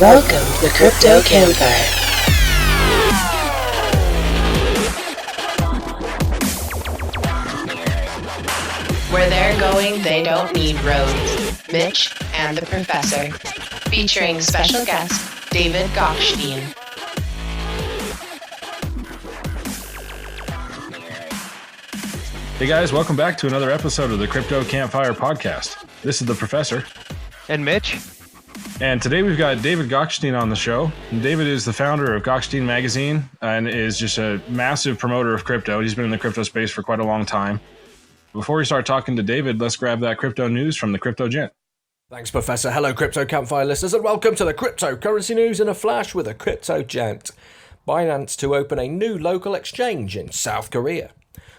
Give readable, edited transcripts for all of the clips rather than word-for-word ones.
Welcome to the Crypto Campfire. Where they're going, they don't need roads. Mitch and the Professor. Featuring special guest, David Gokhshtein. Hey guys, welcome back to another episode of the Crypto Campfire podcast. This is the Professor. And Mitch. And today we've got David Gokhshtein on the show. And David is the founder of Gokhshtein magazine and is just a massive promoter of crypto. He's been in the crypto space for quite a long time. Before we start talking to David, let's grab that crypto news from the Crypto Gent. Thanks, Professor. Hello, Crypto Campfire listeners, and welcome to the cryptocurrency news in a flash with a Crypto Gent. Binance to open a new local exchange in South Korea.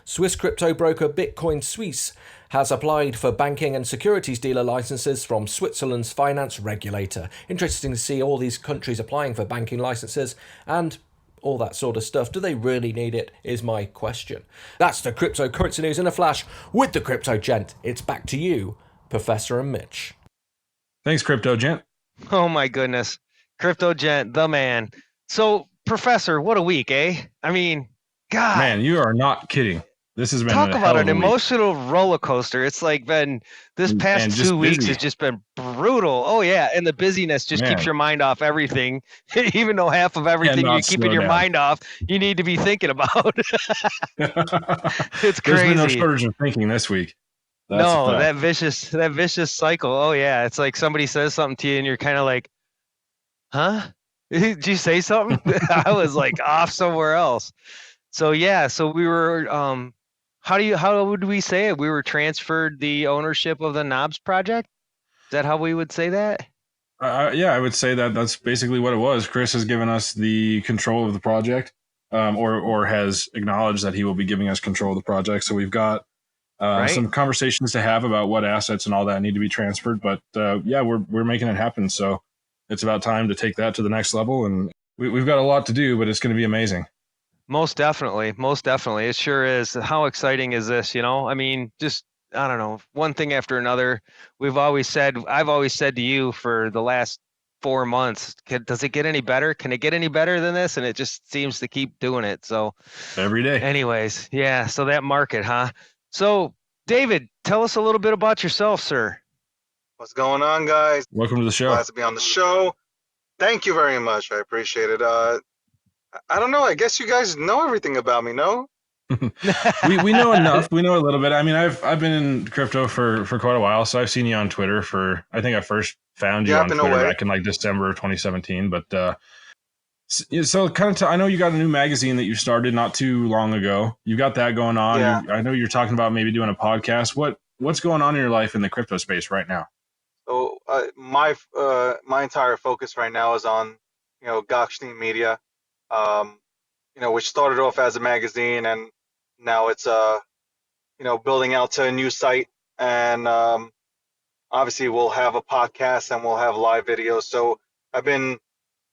Swiss crypto broker Bitcoin Suisse has applied for banking and securities dealer licenses from Switzerland's finance regulator. Interesting to see all these countries applying for banking licenses and all that sort of stuff. Do they really need it, is my question. That's the cryptocurrency news in a flash with the Crypto Gent. It's back to you, Professor and Mitch. Thanks, Crypto Gent. Oh my goodness. Crypto Gent, the man. So, Professor, what a week, eh? I mean, God. Man, you are not kidding. This has been Talk a about hell an of a week. emotional roller coaster. It's like been this past just 2 weeks busy. has just been brutal. Oh yeah, and the busyness just Man. keeps your mind off everything. Even though half of everything Cannot you're keeping slow your down. mind off, you need to be thinking about. It's There's been no crazy. shortage of thinking this week. That's a No, fact. that vicious cycle. Oh yeah, it's like somebody says something to you and you're kind of like, huh? Did you say something? I was like off somewhere else. So yeah, so we were how would we say it? We were transferred the ownership of the Nobs project? Is that how we would say that? Yeah, I would say that that's basically what it was. Chris has given us the control of the project, or has acknowledged that he will be giving us control of the project. So we've got Right. some conversations to have about what assets and all that need to be transferred. But yeah, we're making it happen. So it's about time to take that to the next level. And we've got a lot to do, but it's going to be amazing. Most definitely. It sure is. How exciting is this, you know? I mean, just I don't know, one thing after another. I've always said to you for the last 4 months, does it get any better? Can it get any better than this? And it just seems to keep doing it. So Every day. anyways, yeah, so that market, huh? So David, tell us a little bit about yourself, sir. What's going on, guys? Welcome to the show. Glad to be on the show. Thank you very much. I appreciate it. I don't know. I guess you guys know everything about me, no? we know enough. We know a little bit. I mean, I've been in crypto for quite a while, so I've seen you on Twitter I think I first found you on Yapping Twitter away. back in like December of 2017. But so kind of, I know you got a new magazine that you started not too long ago. You got that going on. Yeah. I know you're talking about maybe doing a podcast. What's going on in your life in the crypto space right now? So my entire focus right now is on Gokhshtein Media, which started off as a magazine and now it's building out to a new site, and obviously we'll have a podcast and we'll have live videos. So I've been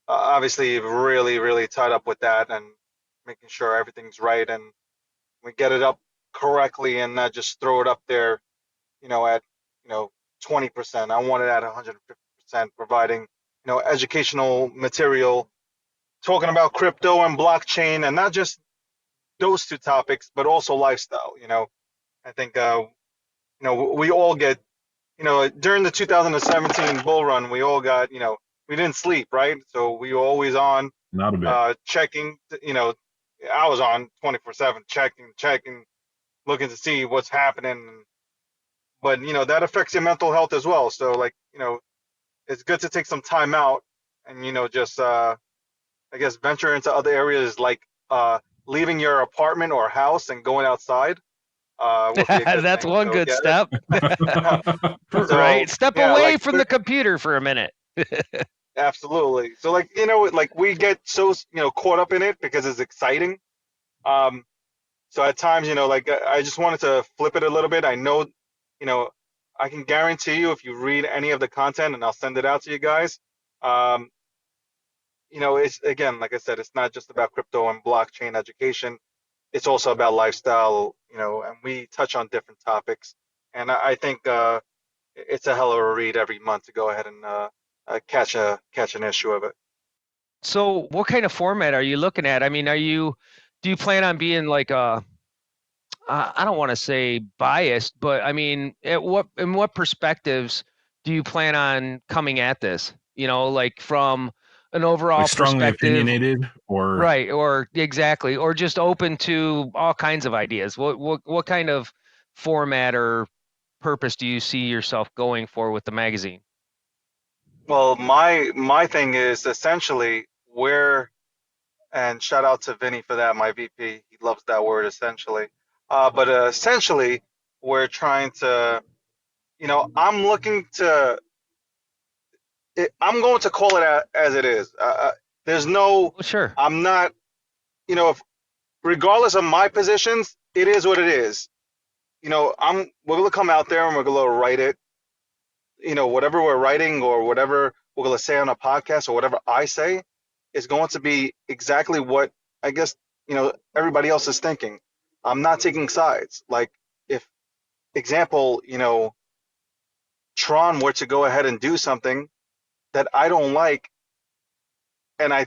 obviously really, really tied up with that and making sure everything's right and we get it up correctly and not just throw it up there, at 20%. I want it at 150%, providing educational material, talking about crypto and blockchain, and not just those two topics, but also lifestyle. I think we all get during the 2017 bull run, we all got we didn't sleep, right? So we were always on Not a bit. checking. I was on 24/7 checking, looking to see what's happening. But that affects your mental health as well. So it's good to take some time out and just I guess venture into other areas like leaving your apartment or house and going outside. Would be a good That's thing. one So, good yeah, step. So, Right? Step yeah, away like, from the computer for a minute. Absolutely. So we get so caught up in it because it's exciting. So at times I just wanted to flip it a little bit. I know I can guarantee you if you read any of the content, and I'll send it out to you guys. It's again, like I said, it's not just about crypto and blockchain education. It's also about lifestyle, and we touch on different topics. And I think it's a hell of a read every month to go ahead and catch an issue of it. So what kind of format are you looking at? I mean, do you plan on being like I don't want to say biased, but I mean, in what perspectives do you plan on coming at this? You know, like from an overall Like strongly perspective, opinionated, or right? Or exactly, or just open to all kinds of ideas. What kind of format or purpose do you see yourself going for with the magazine? Well, my thing is essentially where, and shout out to Vinny for that, my VP. He loves that word, essentially. But essentially, we're trying to, I'm looking to, I'm going to call it as it is. There's no, Well, sure. I'm not, if regardless of my positions, it is what it is. We're gonna come out there and we're gonna write it. Whatever we're writing or whatever we're gonna say on a podcast or whatever I say is going to be exactly what I guess everybody else is thinking. I'm not taking sides. Like if example, Tron were to go ahead and do something that I don't like, and I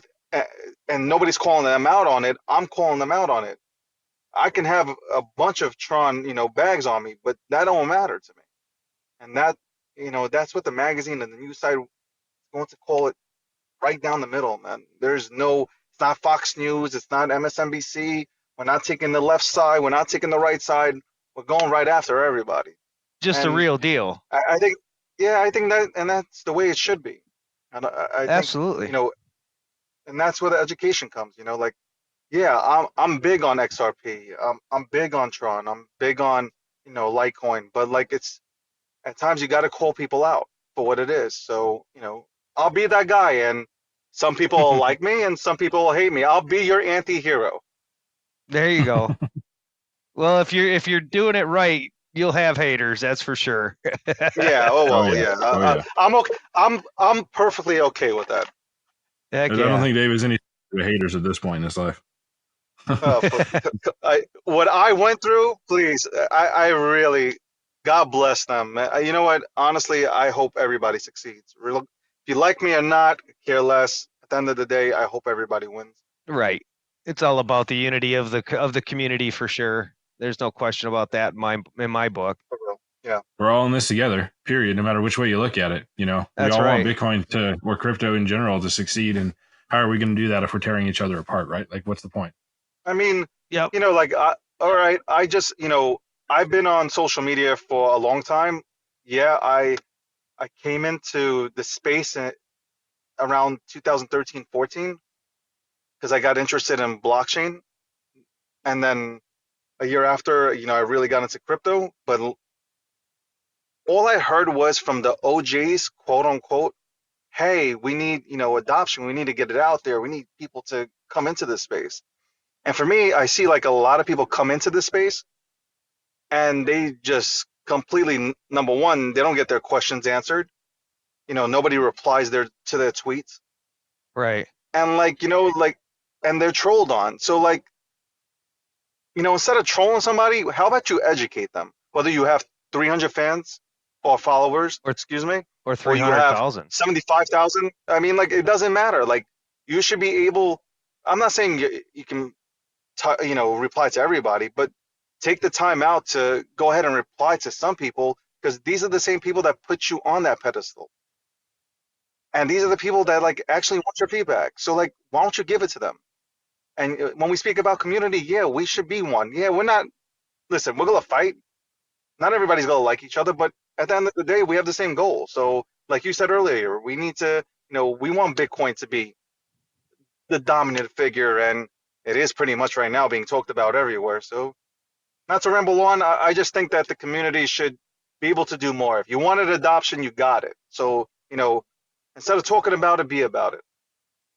and nobody's calling them out on it, I'm calling them out on it. I can have a bunch of Tron, bags on me, but that don't matter to me. And that's what the magazine and the news side is going to call it, right down the middle, man. It's not Fox News, it's not MSNBC. We're not taking the left side, we're not taking the right side. We're going right after everybody. Just the And real deal. I think, yeah, I think that's the way it should be. And I think, Absolutely. and that's where the education comes. Like, yeah, I'm big on XRP. I'm big on Tron. I'm big on Litecoin. But like, it's at times you got to call people out for what it is. So I'll be that guy, and some people will like me, and some people will hate me. I'll be your anti-hero. There you go. Well, if you're doing it right, you'll have haters. That's for sure. Yeah. Oh well. Oh, yeah. Yeah. Oh, yeah. I'm okay. I'm perfectly okay with that. Heck I don't yeah. think Dave is any haters at this point in his life. What I went through, please, I really, God bless them. You know what? Honestly, I hope everybody succeeds. If you like me or not, care less. At the end of the day, I hope everybody wins. Right. It's all about the unity of the community for sure. There's no question about that in my book. For real. Yeah. We're all in this together, period, no matter which way you look at it. We That's all right. want Bitcoin or crypto in general to succeed. And how are we going to do that if we're tearing each other apart, right? Like, what's the point? I mean, Yep. all right. I just, I've been on social media for a long time. Yeah, I came into the space around 2013, 14, because I got interested in blockchain. And then a year after, I really got into crypto. But all I heard was from the OJs, quote unquote, hey, we need, adoption. We need to get it out there. We need people to come into this space. And for me, I see like a lot of people come into this space and they just completely, number one, they don't get their questions answered. Nobody replies to their tweets. Right. And and they're trolled on. So like, instead of trolling somebody, how about you educate them? Whether you have 300 fans or followers, Or excuse me, or or you have 300,000. 75,000. I mean, like, it doesn't matter. Like, you should be able, I'm not saying you can, reply to everybody, but take the time out to go ahead and reply to some people, because these are the same people that put you on that pedestal. And these are the people that like actually want your feedback. So like, why don't you give it to them? And when we speak about community, yeah, we should be one. Yeah, we're not, listen, we're going to fight. Not everybody's going to like each other, but at the end of the day, we have the same goal. So like you said earlier, we need to, we want Bitcoin to be the dominant figure, and it is pretty much right now being talked about everywhere. So not to ramble on, I just think that the community should be able to do more. If you wanted adoption, you got it. So, instead of talking about it, be about it.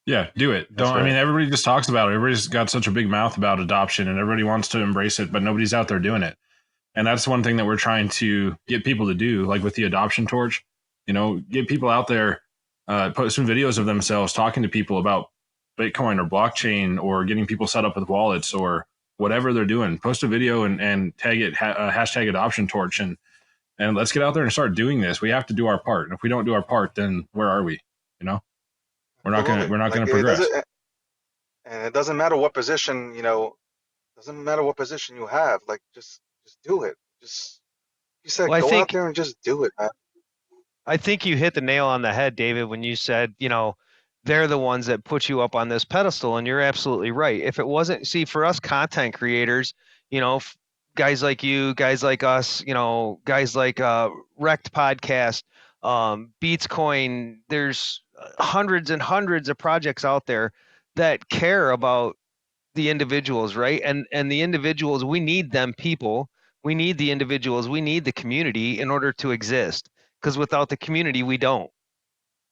Yeah, do it. That's Don't. right. I mean, everybody just talks about it. Everybody's got such a big mouth about adoption, and everybody wants to embrace it, but nobody's out there doing it. And that's one thing that we're trying to get people to do, like with the adoption torch. Get people out there, posting videos of themselves talking to people about Bitcoin or blockchain, or getting people set up with wallets or whatever they're doing. Post a video and tag it hashtag adoption torch, and let's get out there and start doing this. We have to do our part. And if we don't do our part, then where are we? You know, Absolutely. we're not Like gonna it progress. doesn't, and it doesn't matter what position, doesn't matter what position you have. Like just do it. Just you said, Well, go out there and just do it, man. I think you hit the nail on the head, David, when you said, they're the ones that put you up on this pedestal, and you're absolutely right. If it wasn't, see, for us content creators, guys like you, guys like us, guys like Wrecked Podcast, Beats Coin, there's hundreds and hundreds of projects out there that care about the individuals, right? And the individuals, we need them people. We need the individuals. We need the community in order to exist. Because without the community, we don't.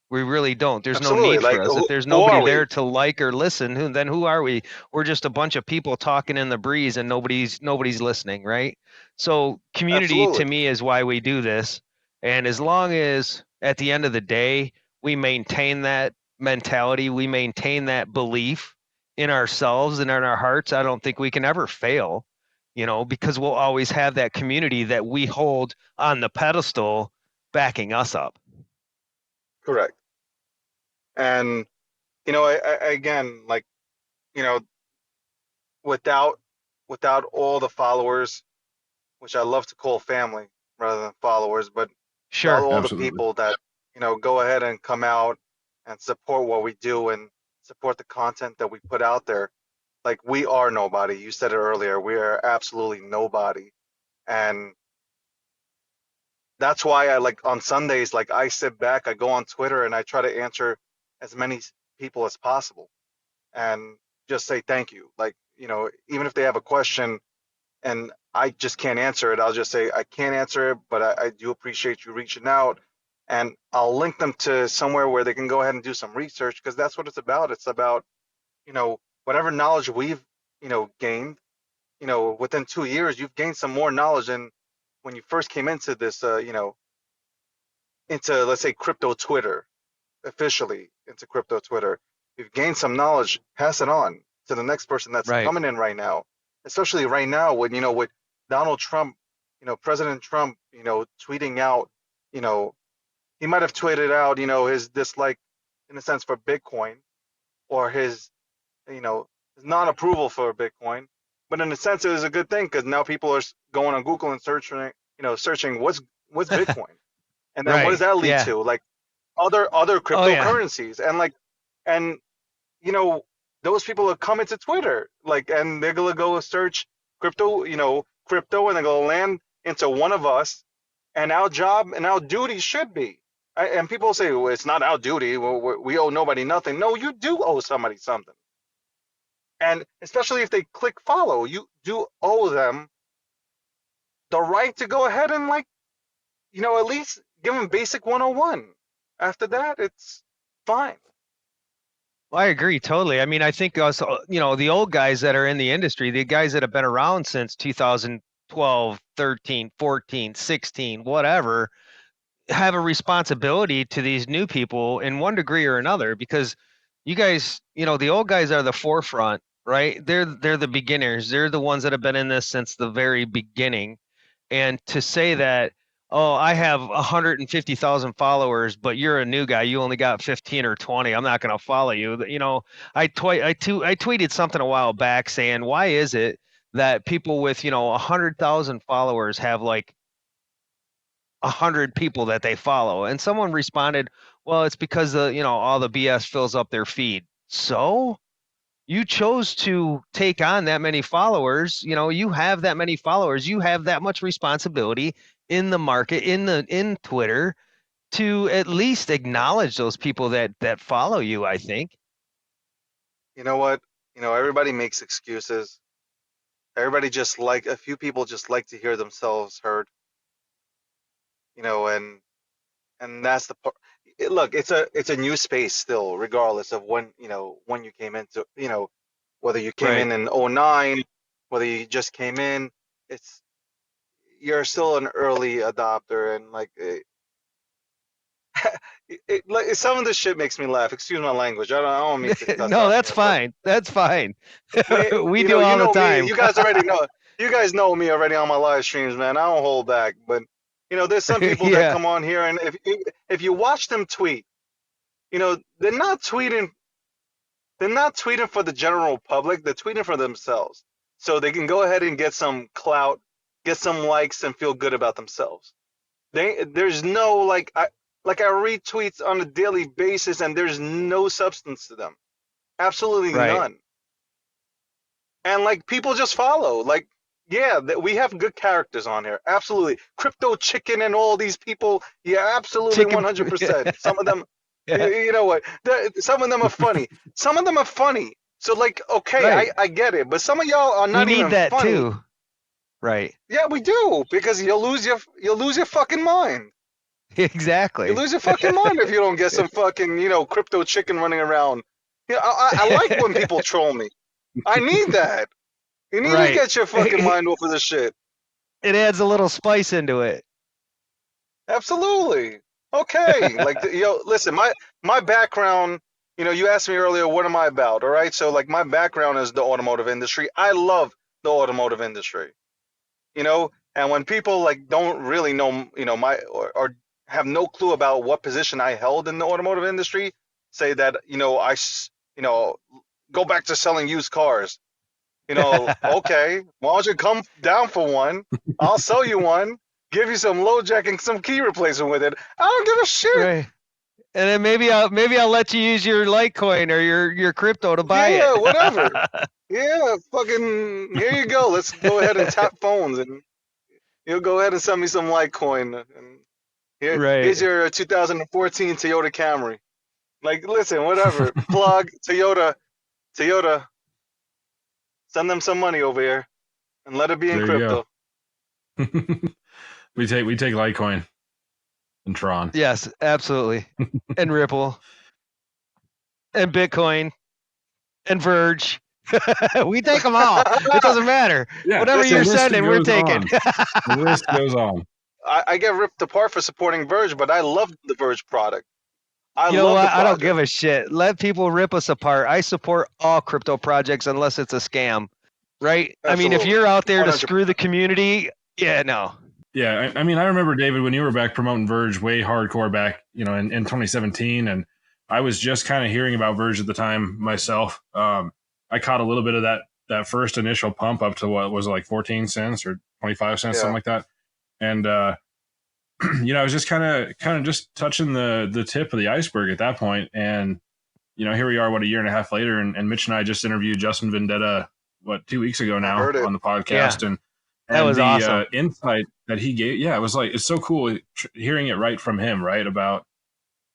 We really don't. There's no Absolutely. need for Like us. If there's who nobody are there we? to like or listen, then who are we? We're just a bunch of people talking in the breeze and nobody's listening, right? So community to Absolutely. me is why we do this. And as long as at the end of the day we maintain that mentality, we maintain that belief in ourselves and in our hearts, I don't think we can ever fail, because we'll always have that community that we hold on the pedestal backing us up. Correct. And again, like you know, without all the followers, which I love to call family rather than followers, but without Sure. all the Absolutely. people that go ahead and come out and support what we do and support the content that we put out there, like we are nobody. You said it earlier. We are absolutely nobody, and that's why I like on Sundays, like I sit back, I go on Twitter, and I try to answer as many people as possible, and just say thank you. Like even if they have a question and I just can't answer it, I'll just say I can't answer it, but I do appreciate you reaching out, and I'll link them to somewhere where they can go ahead and do some research because that's what it's about. It's about whatever knowledge we've gained. Within 2 years, you've gained some more knowledge than when you first came into this. Into, let's say, crypto Twitter, officially into crypto Twitter. You've gained some knowledge, pass it on to the next person that's Right. coming in right now, especially right now when with Donald Trump, President Trump, tweeting out, he might have tweeted out, his dislike in a sense for Bitcoin, or his his non-approval for Bitcoin, but in a sense it was a good thing because now people are going on Google and searching what's Bitcoin, and then what does Right. that lead Yeah. to? Like other Oh yeah. cryptocurrencies, and those people have come into Twitter, like, and they're gonna go search crypto, crypto, and they're gonna land into one of us, and our job and our duty should be. And people say, well, it's not our duty. Well, we owe nobody nothing. No, you do owe somebody something. And especially if they click follow, you do owe them the right to go ahead and, like, at least give them basic 101. After that, it's fine. Well, I agree totally. I mean, I think us, the old guys that are in the industry, the guys that have been around since 2012, 13, 14, 16, whatever, have a responsibility to these new people in one degree or another because you guys, the old guys are the forefront, right? They're the beginners. They're the ones that have been in this since the very beginning. And to say that, oh, I have 150,000 followers, but you're a new guy, you only got 15 or 20, I'm not going to follow you. I tweeted something a while back saying, why is it that people with 100,000 followers have like 100 people that they follow? And someone responded, well, it's because all the BS fills up their feed. So you chose to take on that many followers. You have that many followers, you have that much responsibility in the market, in Twitter, to at least acknowledge those people that follow you, I think. You know what? Everybody makes excuses. Everybody just like a few people just like to hear themselves heard. And that's the part. Look, it's a new space still, regardless of when you came into, whether you came Right. in 09, whether you just came in. It's You're still an early adopter, and like like some of this shit makes me laugh. Excuse my language. I don't mean to cuss No, on that's here, but fine. That's fine. me, We do you all the know me. time. You guys already know. You guys know me already on my live streams, man. I don't hold back. But there's some people that Yeah. come on here, and if you watch them tweet, they're not tweeting. They're not tweeting for the general public. They're tweeting for themselves, so they can go ahead and get some clout, get some likes, and feel good about themselves. There's no I read tweets on a daily basis, and there's no substance to them. Absolutely Right. none. And like people just follow. Like, yeah, we have good characters on here. Absolutely. Crypto Chicken and all these people. Yeah, absolutely, Chicken. 100%. Some of them, Yeah. you know what? Some of them are funny. Some of them are funny. So like, okay, Right. I get it. But some of y'all are We not need even that funny. too. Right. Yeah, we do, because you'll lose your fucking mind. Exactly. You lose your fucking mind if you don't get some fucking, Crypto Chicken running around. Yeah, I like when people troll me. I need that. You need to Right. get your fucking mind off of this shit. It adds a little spice into it. Absolutely. Okay. Like, listen, my background, you asked me earlier, what am I about? All right. So, like, my background is the automotive industry. I love the automotive industry, and when people, like, don't really know, or have no clue about what position I held in the automotive industry, say that, go back to selling used cars. Okay, why don't you come down for one? I'll sell you one, give you some low jack and some key replacement with it. I don't give a shit. Right. And then maybe I'll let you use your Litecoin or your crypto to buy it. Yeah, whatever. Yeah, fucking, here you go. Let's go ahead and tap phones, and you'll go ahead and send me some Litecoin. And here's your 2014 Toyota Camry. Like, listen, whatever. Plug, Toyota, send them some money over here, and let it be in There you crypto. we take Litecoin and Tron. Yes, absolutely. And Ripple. And Bitcoin. And Virg. We take them all. It doesn't matter. Yeah, whatever the you're list sending, we're goes taking. on. The list goes on. I get ripped apart for supporting Virg, but I love the Virg product. You know love what? the I don't project. give a shit. Let people rip us apart. I support all crypto projects unless it's a scam. Right? I mean, if Absolutely. you're out there to 100%. screw the community, yeah, no. Yeah, I mean, I remember, David, when you were back promoting Virg way hardcore back, in 2017, and I was just kind of hearing about Virg at the time myself. I caught a little bit of that first initial pump up to what was it, like 14 cents or 25 cents, something like that. And I was just kind of just touching the tip of the iceberg at that point. And here we are, what, a year and a half later, and Mitch and I just interviewed Justin Vendetta 2 weeks ago now on the podcast, Yeah. and That was the awesome. insight that he gave. Yeah, it was like, it's so cool hearing it right from him, right, about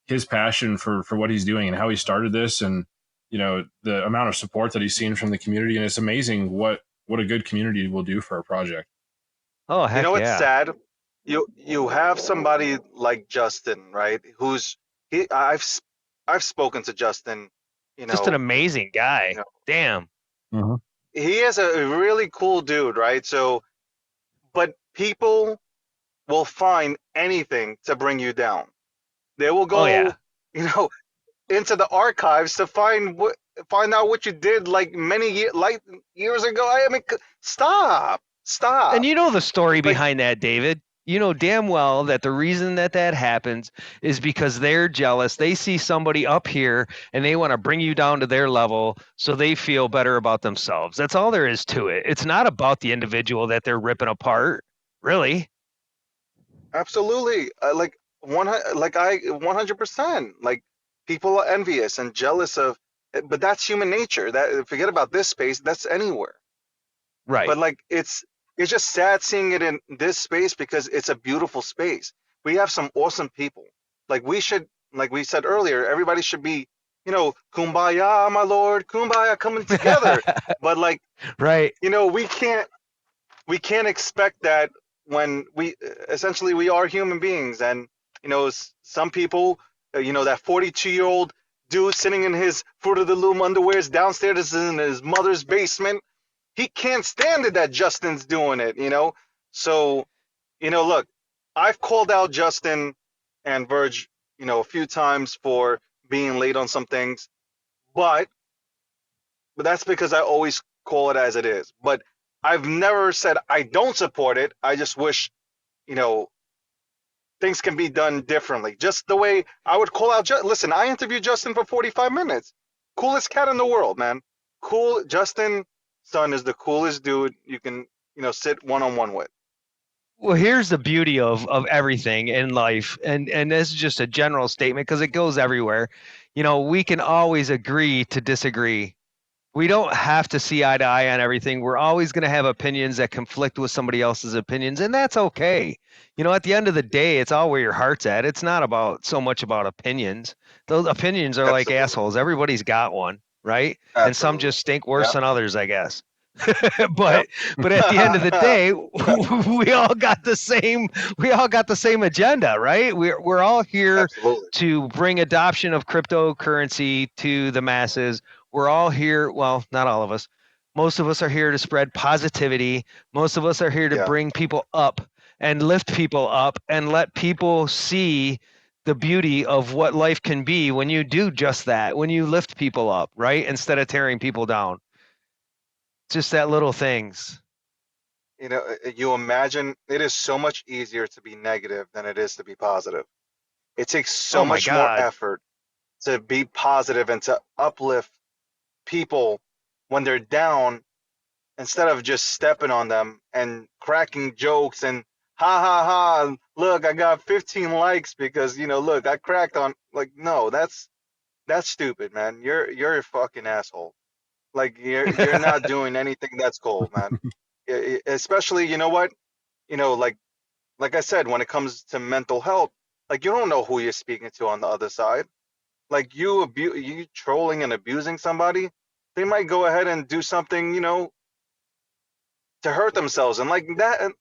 his passion for what he's doing and how he started this, and the amount of support that he's seen from the community. And it's amazing what a good community will do for a project. Oh, heck It's yeah. sad. You have somebody like Justin, right? I've spoken to Justin. Just an amazing guy. Damn. Mm-hmm. He is a really cool dude, right? So, but people will find anything to bring you down. They will go, into the archives to find out what you did like many years ago. I mean, stop. And you know the story behind that, David. You know damn well that the reason that happens is because they're jealous. They see somebody up here and they want to bring you down to their level so they feel better about themselves. That's all there is to it. It's not about the individual that they're ripping apart, really. Absolutely. 100%. Like, people are envious and jealous of, but that's human nature. That, forget about this space, that's anywhere. Right. But like, it's just sad seeing it in this space, because it's a beautiful space. We have some awesome people. Like, we said earlier, everybody should be, kumbaya, my lord, kumbaya, coming together. But like, right. we can't expect that when we are human beings. And some people, that 42-year-old dude sitting in his Fruit of the Loom underwears downstairs in his mother's basement, he can't stand it that Justin's doing it, So, look, I've called out Justin and Virg, a few times for being late on some things, but that's because I always call it as it is. But I've never said I don't support it. I just wish, things can be done differently. Just the way I would call out. Listen, I interviewed Justin for 45 minutes. Coolest cat in the world, man. Cool. Justin, son, is the coolest dude you can, sit one-on-one with. Well, here's the beauty of everything in life, and this is just a general statement because it goes everywhere. We can always agree to disagree. We don't have to see eye to eye on everything. We're always going to have opinions that conflict with somebody else's opinions, and that's okay. At the end of the day, it's all where your heart's at. It's not about so much about opinions. Those opinions are like Absolutely. assholes. Everybody's got one, right? Absolutely. And some just stink worse Yep. than others, I guess. but at the end of the day, we all got the same agenda, right? We're all here Absolutely. to bring adoption of cryptocurrency to the masses. We're all here, well, not all of us. Most of us are here to spread positivity. Most of us are here to Yeah. bring people up and lift people up and let people see the beauty of what life can be when you do just that, when you lift people up, right? Instead of tearing people down. Just that little things. You imagine it is so much easier to be negative than it is to be positive. It takes so Oh my much more God. effort to be positive and to uplift people when they're down instead of just stepping on them and cracking jokes and ha ha ha, look, I got 15 likes because look, I cracked on. Like, no, that's stupid, man. You're a fucking asshole. Like, you're not doing anything that's cool, man. Especially, you know what? Like I said, when it comes to mental health, like, you don't know who you're speaking to on the other side. Like, you trolling and abusing somebody, they might go ahead and do something, to hurt themselves. And like that, and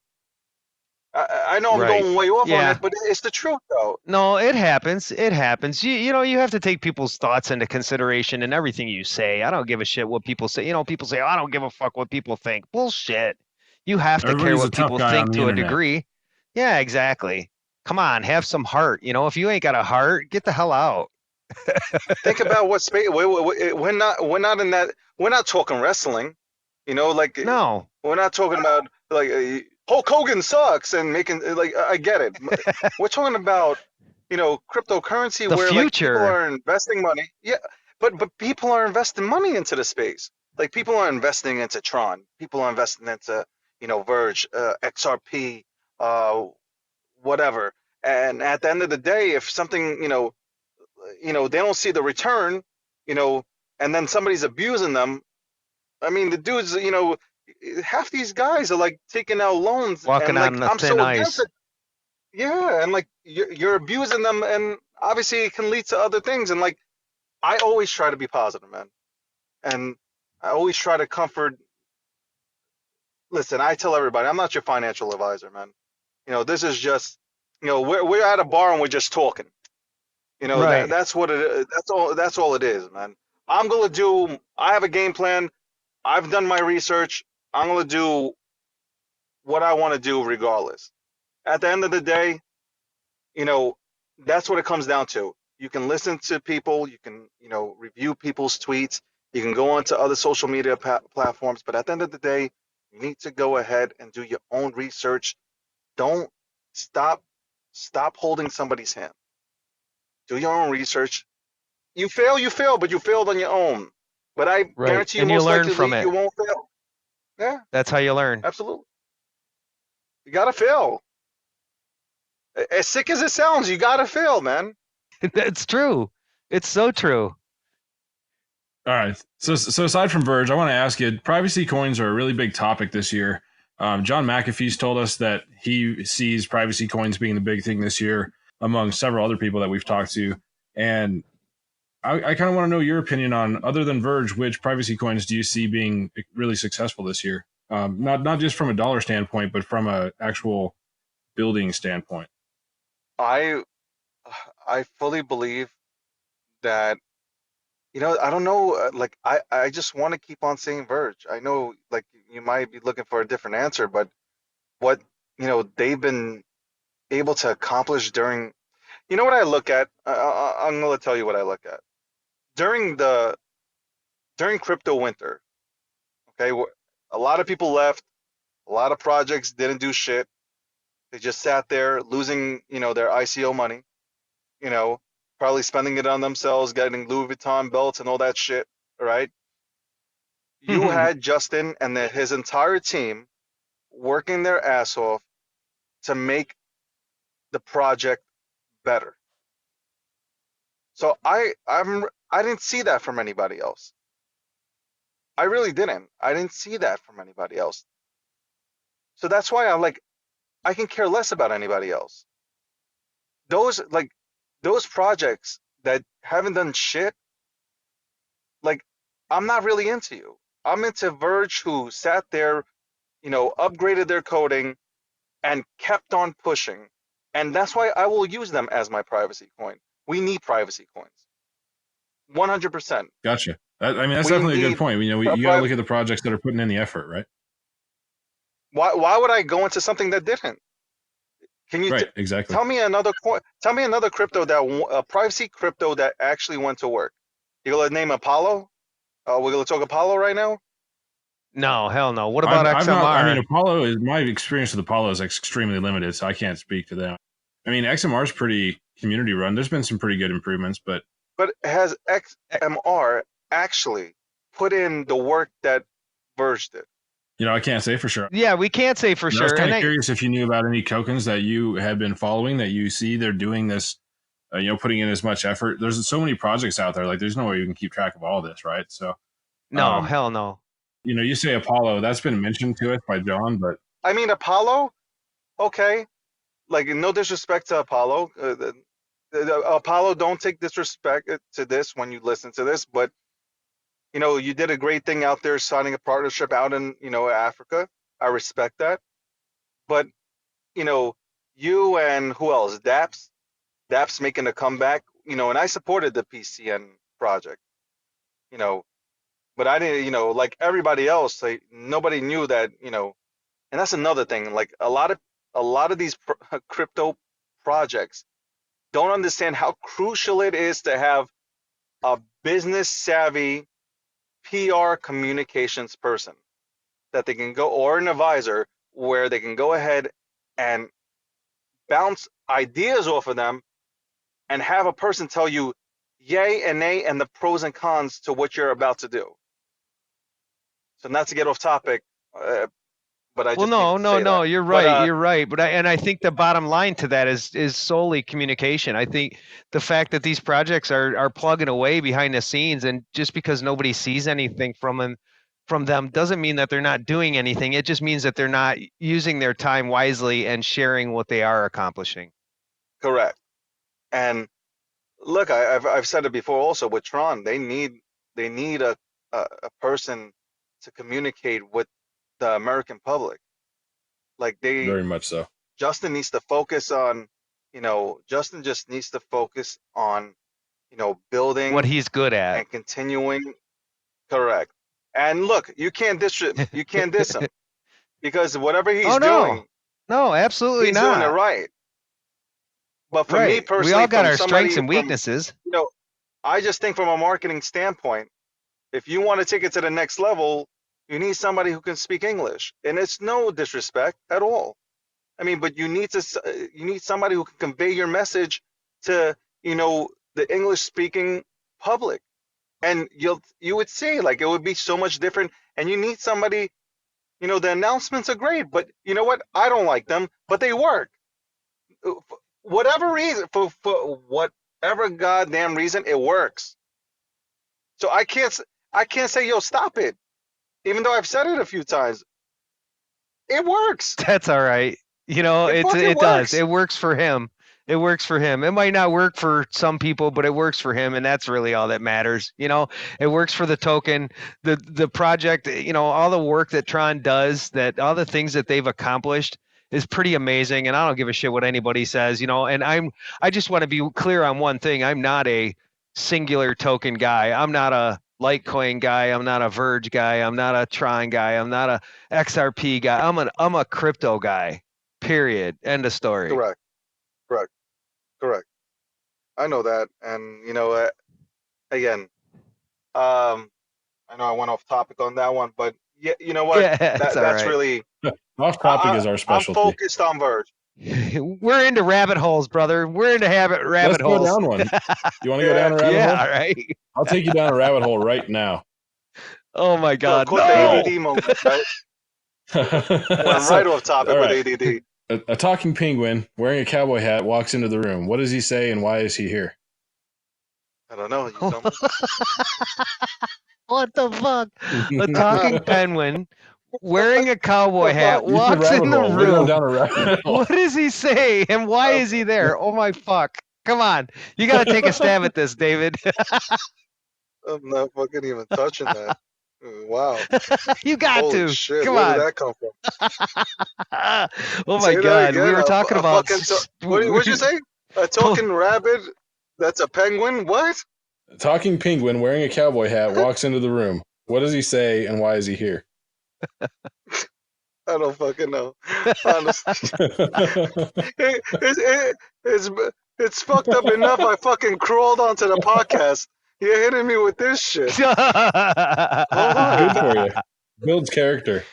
I know I'm Right. going way off on Yeah. it, but it's the truth, though. No, it happens. It happens. You have to take people's thoughts into consideration in everything you say. I don't give a shit what people say. People say, "Oh, I don't give a fuck what people think." Bullshit. You have to care Everybody's a what tough people guy on think the to a internet. degree. Yeah, exactly. Come on, have some heart. If you ain't got a heart, get the hell out. Think about what space. We're not in that. We're not talking wrestling. Like, No. we're not talking about like Hulk Hogan sucks and making like, I get it. We're talking about cryptocurrency The where like people future. are investing money. Yeah, but people are investing money into the space. Like, people are investing into Tron. People are investing into Verge, XRP, uh, whatever. And at the end of the day, if something they don't see the return, and then somebody's abusing them. I mean, the dudes, half these guys are like taking out loans, Walking and on like, the I'm thin so against ice. it. Yeah, and like, you're abusing them, and obviously it can lead to other things. And like, I always try to be positive, man, and I always try to comfort. Listen, I tell everybody, I'm not your financial advisor, man. This is just, we're at a bar and we're just talking. Right. That's what it is. That's all it is, man. I have a game plan. I've done my research. I'm gonna do what I want to do regardless. At the end of the day, you know, that's what it comes down to. You can listen to people, you can, review people's tweets, you can go onto other social media platforms, but at the end of the day, you need to go ahead and do your own research. Don't stop holding somebody's hand. Do your own research. You fail, but you failed on your own. But I Right. guarantee you, And you most learn likely, from it. you won't fail. Yeah, That's how you learn. absolutely. You gotta fail. As sick as it sounds, you gotta fail, man. It's true. It's so true. All right. So aside from Verge, I want to ask you, privacy coins are a really big topic this year. John McAfee's told us that he sees privacy coins being the big thing this year, among several other people that we've talked to. And I kind of want to know your opinion on, other than Verge, which privacy coins do you see being really successful this year? Not just from a dollar standpoint, but from a actual building standpoint. I I fully believe that, I don't know, like, I just want to keep on saying Verge. I know, like, you might be looking for a different answer, but what they've been able to accomplish during, what I look at. I'm gonna tell you what I look at during crypto winter. Okay, a lot of people left, a lot of projects didn't do shit. They just sat there losing, their ICO money, probably spending it on themselves, getting Louis Vuitton belts and all that shit, right? You had Justin and his entire team working their ass off to make the project better. So I didn't see that from anybody else. I really didn't. I didn't see that from anybody else. So that's why I'm like, I can care less about anybody else. Those projects that haven't done shit, like, I'm not really into you. I'm into Virg, who sat there, upgraded their coding and kept on pushing. And that's why I will use them as my privacy coin. We need privacy coins. 100%. Gotcha. I mean, that's We definitely a good need point. You got to look at the projects that are putting in the effort, right? Why would I go into something that didn't? Can you Right, exactly. tell me another crypto a privacy crypto that actually went to work? You gonna name Apollo? We're gonna talk Apollo right now? No, hell no. What about XMR? I mean, Apollo is my experience with Apollo is extremely limited, so I can't speak to them. I mean, XMR is pretty community run. There's been some pretty good improvements, but has XMR actually put in the work that Virg did? I can't say for sure. Yeah, we can't say for sure. I was kind of curious if you knew about any tokens that you have been following that you see they're doing this, putting in as much effort. There's so many projects out there. Like, there's no way you can keep track of all this, right? So, no, hell no. You say Apollo. That's been mentioned to us by John, but I mean, Apollo, okay. Like, no disrespect to Apollo. Apollo, don't take disrespect to this when you listen to this, but you did a great thing out there signing a partnership out in, Africa. I respect that. But, you and who else? Daps making a comeback, and I supported the PCN project, but I didn't, like everybody else, like, nobody knew that, and that's another thing. Like, a lot of these crypto projects don't understand how crucial it is to have a business savvy PR communications person that they can go, or an advisor where they can go ahead and bounce ideas off of them and have a person tell you yay and nay and the pros and cons to what you're about to do. So, not to get off topic, but I just no, you're right, you're right. But I think the bottom line to that is solely communication. I think the fact that these projects are plugging away behind the scenes, and just because nobody sees anything from them doesn't mean that they're not doing anything. It just means that they're not using their time wisely and sharing what they are accomplishing. Correct. And look, I've said it before also with Tron. They need a person to communicate with the American public. Like, very much so. Justin needs to focus on, Justin just needs to focus on, building what he's good at and continuing. Correct. And look, you can't diss him because whatever he's doing, no, absolutely he's not doing it right. But for me personally, we all got our strengths and weaknesses. I just think from a marketing standpoint, if you want to take it to the next level, you need somebody who can speak English, and it's no disrespect at all. I mean, but you need somebody who can convey your message to, the English-speaking public, and you would see, like, it would be so much different. And you need somebody, the announcements are great, but you know what? I don't like them, but they work. For whatever reason, for whatever goddamn reason, it works. So I can't say, yo, stop it. Even though I've said it a few times, it works. That's all right. It does. It works for him. It works for him. It might not work for some people, but it works for him, and that's really all that matters. It works for the token, the project. All the work that Tron does, that all the things that they've accomplished is pretty amazing. And I don't give a shit what anybody says. And I just want to be clear on one thing. I'm not a singular token guy. I'm not a Litecoin guy. I'm not a Virg guy. I'm not a Tron guy. I'm not a XRP guy. I'm a crypto guy. Period. End of story. Correct. I know that, and again, I know I went off topic on that one, but yeah, you know what? Yeah, that's right. really off topic is our specialty. I'm focused on Virg. We're into rabbit holes, brother. We're into rabbit Let's go holes. down one. You want to go down a rabbit Yeah, hole? right. I'll take you down a rabbit hole right now. Oh my God, Quote the no! ADD moment, right? Went So, right off topic all with right. ADD. A talking penguin wearing a cowboy hat walks into the room. What does he say and why is he here? I don't know. You tell me. What the fuck? A talking penguin wearing a cowboy hat It's a walks rabbit in the hole. We're going room. down a rabbit hole. What does he say and why is he there? Oh my fuck. Come on. You got to take a stab at this, David. I'm not fucking even touching that. Wow. You got Holy to. shit. Come Where on. did that come from? Oh my Say that God. again. We were talking about. What'd you say? A talking rabbit that's a penguin? What? A talking penguin wearing a cowboy hat walks into the room. What does he say and why is he here? I don't fucking know. Honestly. It's fucked up enough I fucking crawled onto the podcast. You're hitting me with this shit. Good for you. Builds character.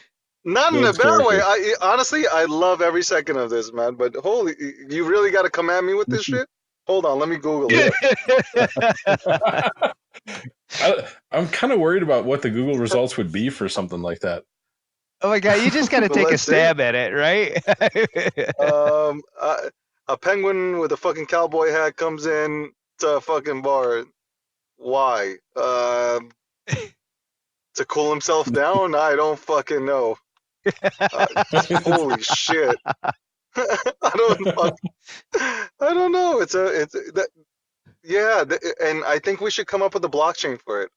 Not in a Builds bad way. character. Honestly, I love every second of this, man. But holy, you really got to come at me with this shit? Hold on, let me Google it. I'm kind of worried about what the Google results would be for something like that. Oh my God. You just got to take a Let's see. stab at it, right? A penguin with a fucking cowboy hat comes in to a fucking bar. Why? To cool himself down? I don't fucking know. Holy shit! I don't know. And I think we should come up with a blockchain for it.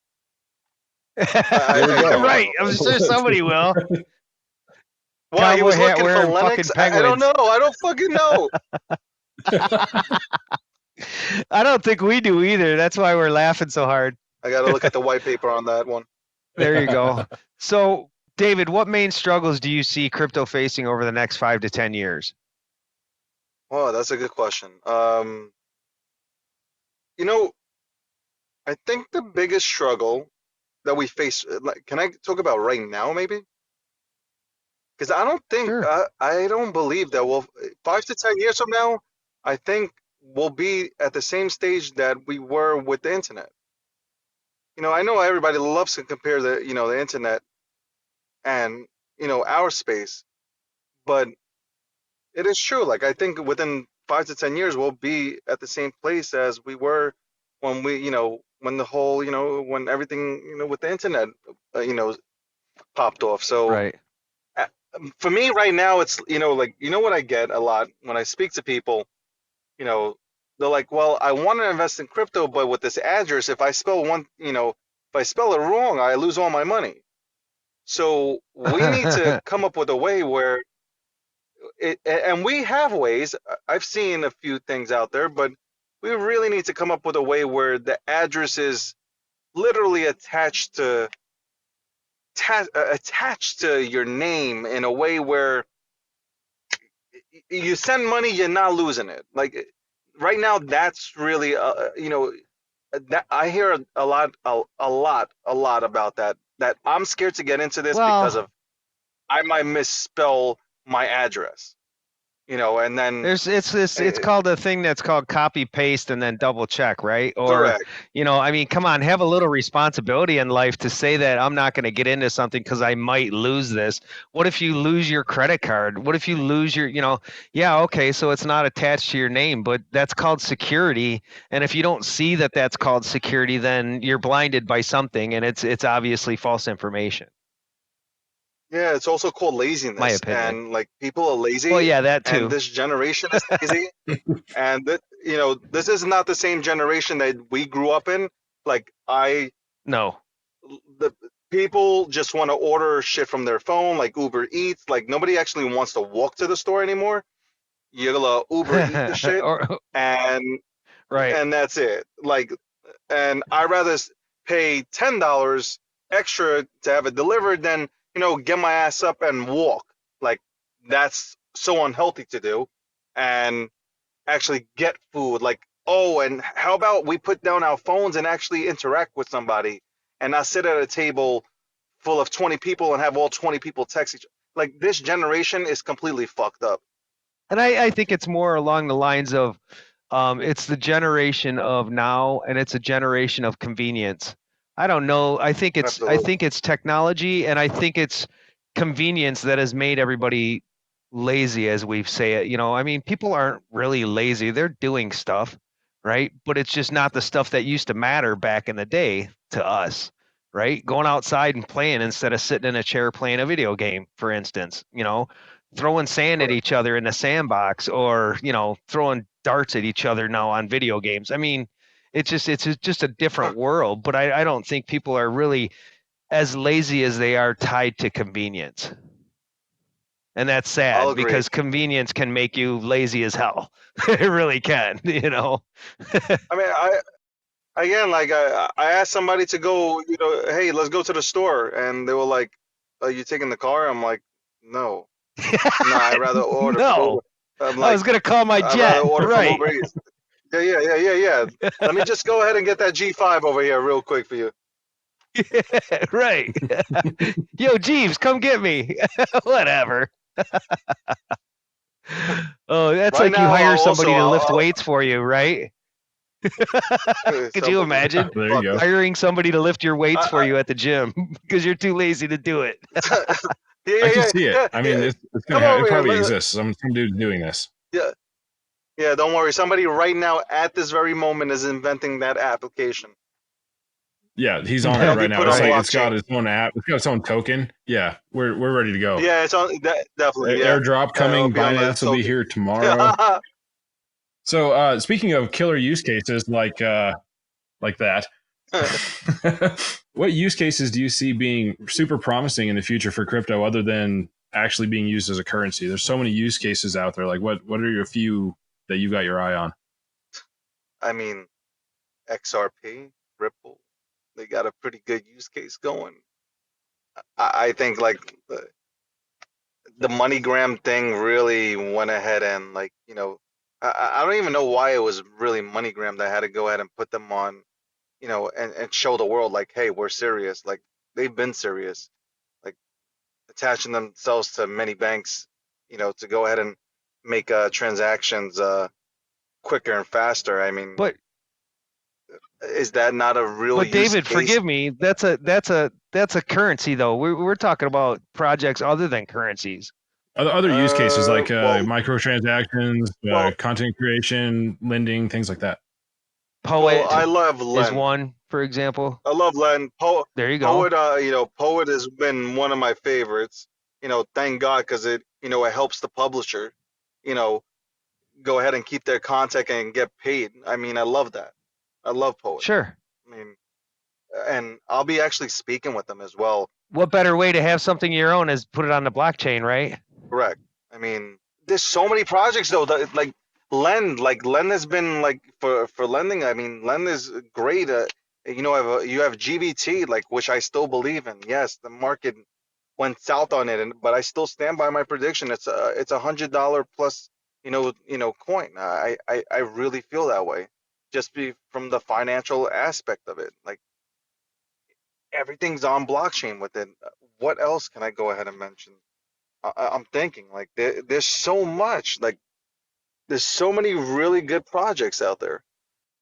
There we go. Right. I'm sure somebody will. Why he Cowboy was hat looking for wearing Linux? fucking I don't know. I don't fucking know. I don't think we do either. That's why we're laughing so hard. I got to look at the white paper on that one. There you go. So, David, what main struggles do you see crypto facing over the next 5 to 10 years? Oh, that's a good question. I think the biggest struggle that we face, can I talk about right now, maybe? Because I don't think, Sure. I don't believe that 5 to 10 years from now, I think we'll be at the same stage that we were with the internet. I know everybody loves to compare the internet and, our space, but it is true. Like, I think within 5 to 10 years, we'll be at the same place as we were when when the whole, when everything, with the internet, popped off. So Right. for me right now, it's, what I get a lot when I speak to people, they're like, well, I want to invest in crypto, but with this address, if I spell it wrong, I lose all my money. So we need to come up with a way where and we have ways. I've seen a few things out there, but we really need to come up with a way where the address is literally attached to your name in a way where you send money, you're not losing it. Like right now, that's really that I hear a lot about that. That I'm scared to get into this because of I might misspell my address. And then it's called a thing that's called copy paste and then double check, right? Or correct. I mean, come on, have a little responsibility in life to say that I'm not going to get into something because I might lose this. What if you lose your credit card? What if you lose your, yeah, okay, so it's not attached to your name, but that's called security. And if you don't see that that's called security, then you're blinded by something, and it's obviously false information. Yeah, it's also called laziness. My opinion. And like people are lazy. Well, yeah, that too. And this generation is lazy. And this is not the same generation that we grew up in. Like No. The people just want to order shit from their phone, like Uber Eats. Like nobody actually wants to walk to the store anymore. You'll Uber eat the shit, and right, and that's it. Like, and I rather pay $10 extra to have it delivered than get my ass up and walk. Like that's so unhealthy to do, and actually get food. Like, oh, and how about we put down our phones and actually interact with somebody, and not sit at a table full of 20 people and have all 20 people text each other. Like this generation is completely fucked up. And I think it's more along the lines of it's the generation of now, and it's a generation of convenience. I don't know. I Absolutely. think it's technology, and I think it's convenience that has made everybody lazy, as we say it. I mean, people aren't really lazy; they're doing stuff, right? But it's just not the stuff that used to matter back in the day to us, right? Going outside and playing instead of sitting in a chair playing a video game, for instance. Throwing sand at Correct. each other in the sandbox, or throwing darts at each other now on video games. I mean, it's just a different world, but I don't think people are really as lazy as they are tied to convenience. And that's I'll sad agree. because convenience can make you lazy as hell. It really can. I mean, again, like I asked somebody to go, hey, let's go to the store, and they were like, "Are you taking the car?" I'm like, "No, no, I'd rather order from Uber." No, I'm I like, was gonna call my I'd rather jet. order from Right. Uber Eats. Yeah, yeah, yeah, yeah, yeah. Let me just go ahead and get that G5 over here real quick for you. Right. Yo, Jeeves, come get me. Whatever. Oh, that's Right like you now, hire also, somebody to lift weights for you, right? Could you something. imagine There you Fuck go. that. hiring somebody to lift your weights for I, you at the gym because you're too lazy to do it? yeah, I yeah, can yeah, see it. yeah, I mean, yeah. it's gonna Come have. It over here. probably exists. Some dude doing this. Yeah, yeah. Don't worry. Somebody right now at this very moment is inventing that application. Yeah, he's on it It'll be right now. put It's on like Right. it's got blockchain. its own app. It's got its own token. Yeah, we're ready to go. Yeah, it's on. Definitely. Yeah, Airdrop yeah. It'll coming. be on the Binance will be token. here tomorrow. So speaking of killer use cases like that, what use cases do you see being super promising in the future for crypto other than actually being used as a currency? There's so many use cases out there. Like what are your few that you've got your eye on? I mean, XRP, Ripple, they got a pretty good use case going. I think like the MoneyGram thing really went ahead and like I don't even know why it was really MoneyGram that had to go ahead and put them on, and show the world like, hey, we're serious. Like they've been serious, like attaching themselves to many banks, to go ahead and make transactions quicker and faster. I mean, But is that not a real but use David, case? forgive me. That's a currency though. We're talking about projects other than currencies. Other use cases like Well, microtransactions, well, content creation, lending, things like that. well, Poet I love is Len. one, for example. I love Len. There you go. Poet, Poet has been one of my favorites. Thank God, because it helps the publisher, you know, go ahead and keep their content and get paid. I mean, I love that. I love Poet. Sure. I mean, and I'll be actually speaking with them as well. What better way to have something your own is put it on the blockchain, right? Correct. I mean, there's so many projects though that like Len has been like for lending. I mean, Len is great. You have GVT, like which I still believe in. Yes, the market went south on it, but I still stand by my prediction. It's $100 plus, coin. I really feel that way, just from the financial aspect of it. Like everything's on blockchain with it. What else can I go ahead and mention? I'm thinking like there's so much. Like there's so many really good projects out there.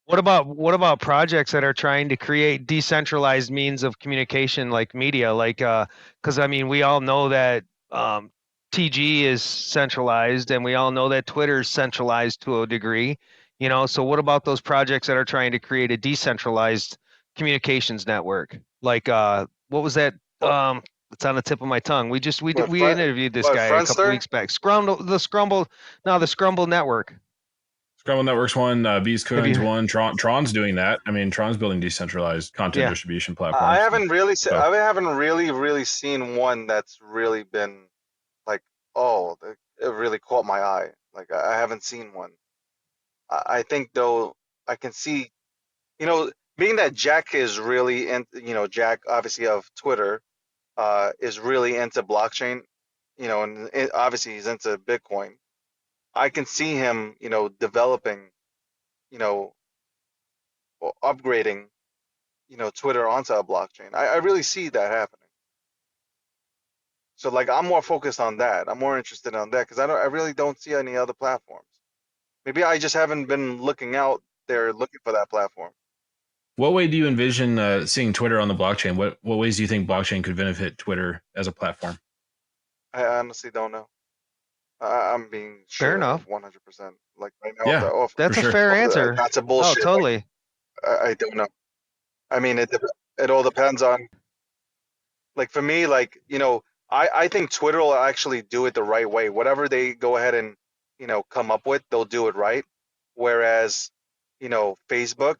What about projects that are trying to create decentralized means of communication like media? Like because I mean we all know that TG is centralized and we all know that Twitter is centralized to a degree. So what about those projects that are trying to create a decentralized communications network? Like what was that? But It's on the tip of my tongue. but We interviewed this guy a couple Friendster. weeks back. The Scrumble Network. Scramble Networks one, Beast Have Coins you? one, Tron's doing that. I mean, Tron's building decentralized content Yeah. distribution I platforms. haven't really So I haven't really seen one that's really been like, oh, it really caught my eye. Like I haven't seen one. I think though I can see, being that Jack is really in, Jack obviously of Twitter, is really into blockchain, and obviously he's into Bitcoin. I can see him, developing, or upgrading, Twitter onto a blockchain. I really see that happening. So like I'm more focused on that. I'm more interested on that because I really don't see any other platforms. Maybe I just haven't been looking out there looking for that platform. What way do you envision seeing Twitter on the blockchain? What ways do you think blockchain could benefit Twitter as a platform? I honestly don't know. I'm being Fair sure enough. 100%. Like right now, Yeah, That's for a sure. fair answer. that's a Oh, bullshit. Like, totally. I don't know. I mean, it all depends on. Like for me, like I think Twitter will actually do it the right way. Whatever they go ahead and come up with, they'll do it right. Whereas, Facebook,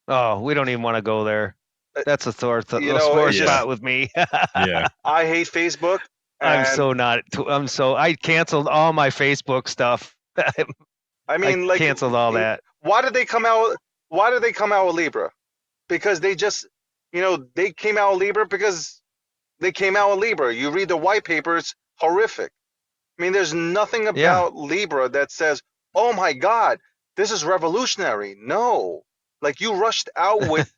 Oh, we don't even want to go there. uh, That's a sore it's Yeah. just spot with me. Yeah. I hate Facebook. I'm And so not. I canceled all my Facebook stuff. I I mean, like, canceled all that. why did they come out? Why did they come out with Libra? Because they just, they came out with Libra because they came out with Libra. You read the white paper, it's horrific. I mean, there's nothing Yeah. about Libra that says, "Oh my God, this is revolutionary." No, like you rushed out with,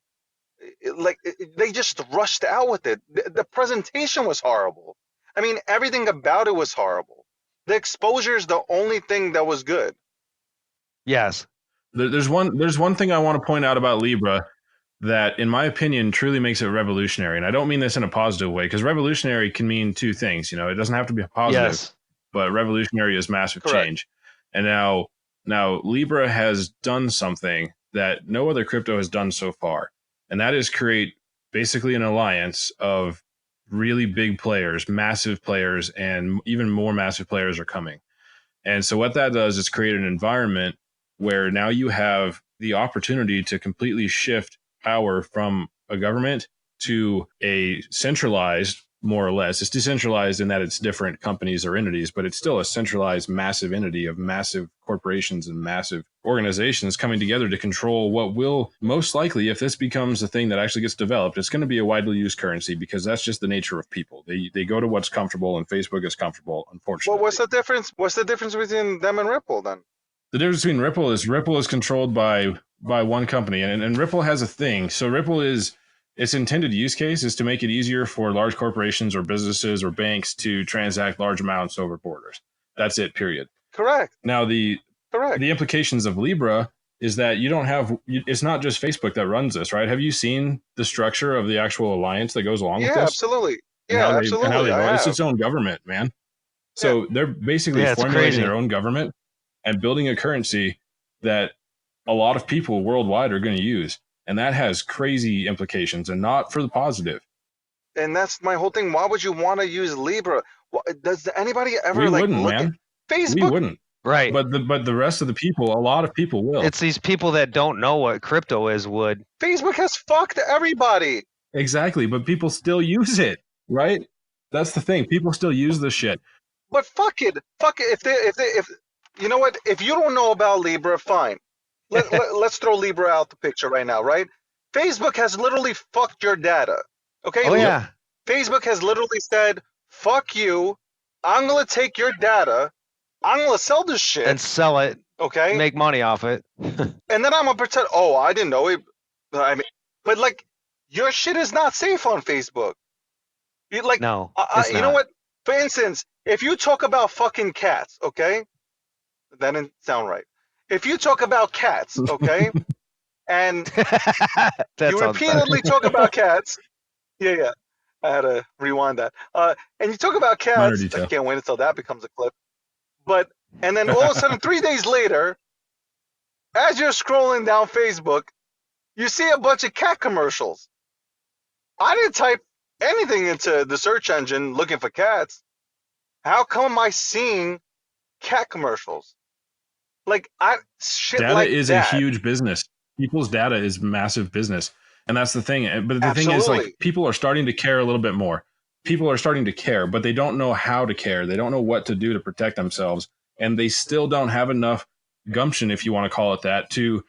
like they just rushed out with it. The presentation was horrible. I mean, everything about it was horrible. The exposure is the only thing that was good. Yes. There's one thing I want to point out about Libra that, in my opinion, truly makes it revolutionary. And I don't mean this in a positive way, because revolutionary can mean two things. It doesn't have to be a positive, Yes. but revolutionary is massive Correct. change. And now Libra has done something that no other crypto has done so far. And that is create basically an alliance of really big players, massive players, and even more massive players are coming. And so what that does is create an environment where now you have the opportunity to completely shift power from a government to a centralized, more or less. It's decentralized in that it's different companies or entities, but it's still a centralized, massive entity of massive corporations and massive organizations coming together to control what will most likely, if this becomes a thing that actually gets developed, it's going to be a widely used currency, because that's just the nature of people. They go to what's comfortable, and Facebook is comfortable, unfortunately. Well, what's the difference? What's the difference between them and Ripple then? The difference between Ripple is controlled by one company, and Ripple has a thing. So Ripple its intended use case is to make it easier for large corporations or businesses or banks to transact large amounts over borders. That's it, period. Correct. Now the implications of Libra is that you don't have, it's not just Facebook that runs this, right? Have you seen the structure of the actual alliance that goes along with this? Absolutely. And Yeah, how absolutely. it's its own government, man. So they're basically formulating their own government and building a currency that a lot of people worldwide are going to use. And that has crazy implications, and not for the positive. And that's my whole thing. Why would you want to use Libra? Does anybody ever We look wouldn't, at man. Facebook? We wouldn't. Right. But the rest of the people, a lot of people will. It's these people that don't know what crypto is would. Facebook has fucked everybody. Exactly, but people still use it, right? That's the thing. People still use this shit. But fuck it. If you know what? If you don't know about Libra, fine. Let's throw Libra out the picture right now, right? Facebook has literally fucked your data. Okay? Oh yeah. Facebook has literally said, fuck you. I'm going to take your data. I'm going to sell this shit. And sell it. Okay? Make money off it. And then I'm going to pretend, oh, I didn't know it. I mean, but like, your shit is not safe on Facebook. No. You know what? For instance, if you talk about fucking cats, okay? That didn't sound right. If you talk about cats, okay? And you repeatedly talk about cats. Yeah. I had to rewind that. And you talk about cats. I can't wait until that becomes a clip. And then all of a sudden, 3 days later, as you're scrolling down Facebook, you see a bunch of cat commercials. I didn't type anything into the search engine looking for cats. How come am I seeing cat commercials? Data is a huge business. People's data is massive business. And that's the thing. But the thing is, like, people are starting to care a little bit more. People are starting to care, but they don't know how to care. They don't know what to do to protect themselves. And they still don't have enough gumption, if you want to call it that, to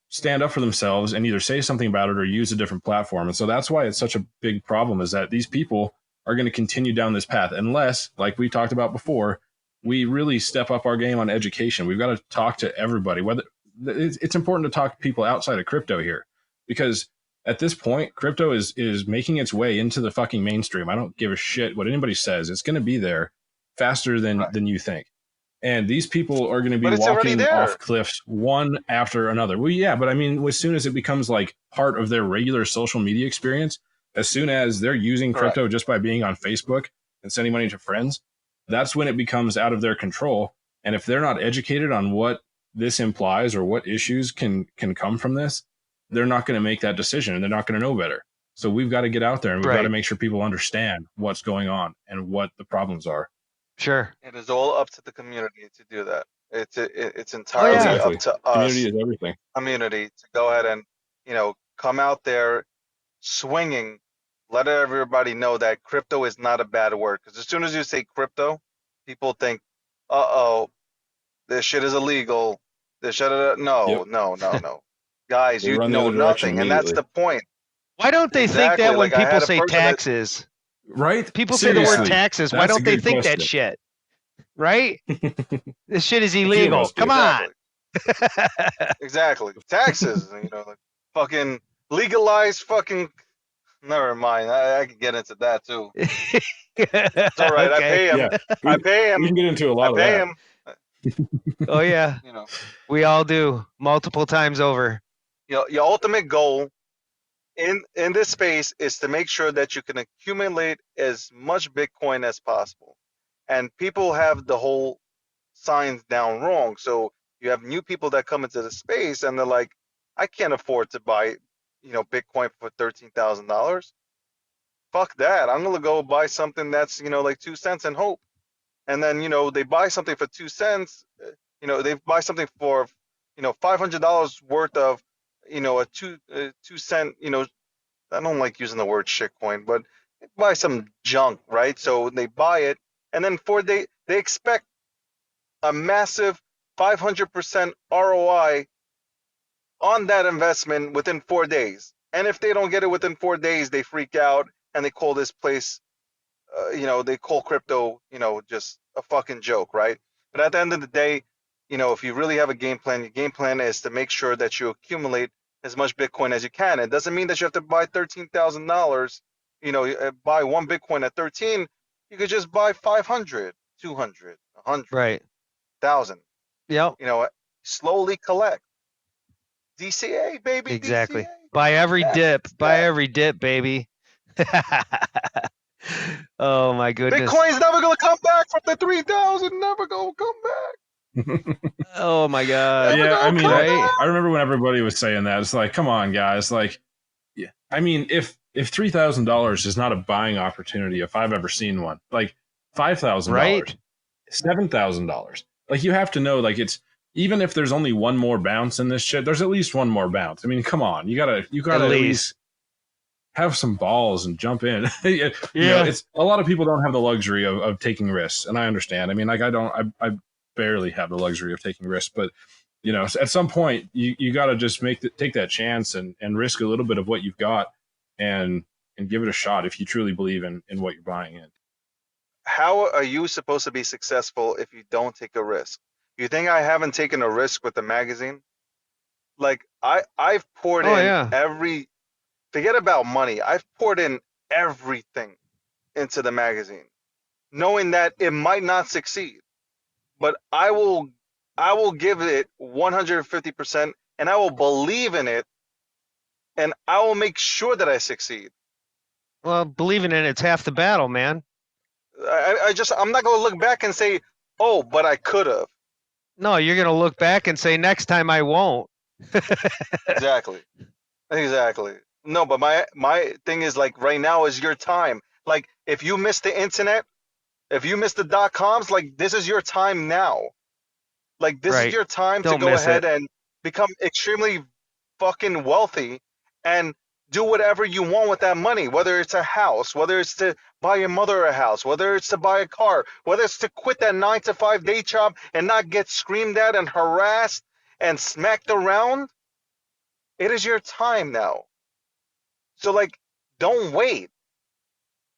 stand up for themselves and either say something about it or use a different platform. And so that's why it's such a big problem, is that these people are going to continue down this path unless, like we talked about before, we really step up our game on education. We've got to talk to everybody. Whether it's important to talk to people outside of crypto here, because at this point, crypto is making its way into the fucking mainstream. I don't give a shit what anybody says. It's going to be there faster than you think. And these people are going to be But it's already walking there. off cliffs one after another. Well, yeah, but I mean, as soon as it becomes like part of their regular social media experience, as soon as they're using crypto just by being on Facebook and sending money to friends, that's when it becomes out of their control. And if they're not educated on what this implies or what issues can come from this, they're not going to make that decision and they're not going to know better. So we've got to get out there and we've got to make sure people understand what's going on and what the problems are. Sure. It is all up to the community to do that. It's entirely Exactly. up to us, Community is everything. community, to go ahead and, you know, come out there swinging, let everybody know that crypto is not a bad word. Because as soon as you say crypto, people think, uh-oh, this shit is illegal. This shit, no, no. Guys, They you run the know other direction nothing, and that's the immediately. point. Why don't they think Exactly, that when like I had people a say person that- taxes? Right? People say the word Seriously. taxes. Why That's a don't they good think that question. shit? Right? This shit is of illegal. us do. Come on. Exactly. Taxes, you know, like fucking legalize fucking. Never mind. I could get into that too. It's all right. I Okay. pay him. Yeah. I pay We him. can get into a I lot of pay that. him. Oh yeah, You know, we all do multiple times over. your ultimate goal in this space is to make sure that you can accumulate as much Bitcoin as possible. And people have the whole signs down wrong. So you have new people that come into the space and they're like, I can't afford to buy, you know, Bitcoin for $13,000. Fuck that. I'm gonna go buy something that's, you know, like 2 cents and hope. And then, you know, they buy something for 2 cents, you know, they buy something for, you know, $500 worth of, you know, a 2 cent, you know, I don't like using the word shitcoin, but they buy some junk, right? So they buy it, and then they expect a massive 500% ROI on that investment within 4 days. And if they don't get it within 4 days, they freak out and they call this place, you know, they call crypto, you know, just a fucking joke, right? But at the end of the day, you know, if you really have a game plan, your game plan is to make sure that you accumulate as much Bitcoin as you can. It doesn't mean that you have to buy $13,000, you know, buy one Bitcoin at 13. You could just buy 500, 200, 100, Right. 1,000. Yep. You know, slowly collect. DCA, baby. Exactly. DCA. Buy every Yes, dip. Buy yes. every dip, baby. Oh my goodness. Bitcoin's never gonna come back from the 3,000. Never gonna come back. Oh my god. Never Yeah, I gonna mean, come Right? back. I remember when everybody was saying that. It's like, come on, guys. Like, yeah. I mean, if $3,000 is not a buying opportunity, if I've ever seen one, like $5,000, Right? $7,000, like you have to know, like it's even if there's only one more bounce in this shit, there's at least one more bounce. I mean, come on, you gotta at least have some balls and jump in. You know, it's a lot of people don't have the luxury of taking risks, and I understand. I mean, like I barely have the luxury of taking risks, but you know, at some point you got to just take that chance and risk a little bit of what you've got and give it a shot if you truly believe in what you're buying in. How are you supposed to be successful if you don't take a risk? You think I haven't taken a risk with the magazine? Like I've poured in forget about money. I've poured in everything into the magazine, knowing that it might not succeed, but I will give it 150%, and I will believe in it, and I will make sure that I succeed. Well, believing in it's half the battle, man. I'm not gonna look back and say, oh, but I could have. No, you're gonna look back and say next time I won't. Exactly. No, but my thing is, like, right now is your time. Like, if you miss the internet, if you miss the .coms, like, this is your time now. Like, this is your time to go ahead and become extremely fucking wealthy and do whatever you want with that money, whether it's a house, whether it's to buy your mother a house, whether it's to buy a car, whether it's to quit that 9-to-5 day job and not get screamed at and harassed and smacked around. It is your time now. So, like, don't wait.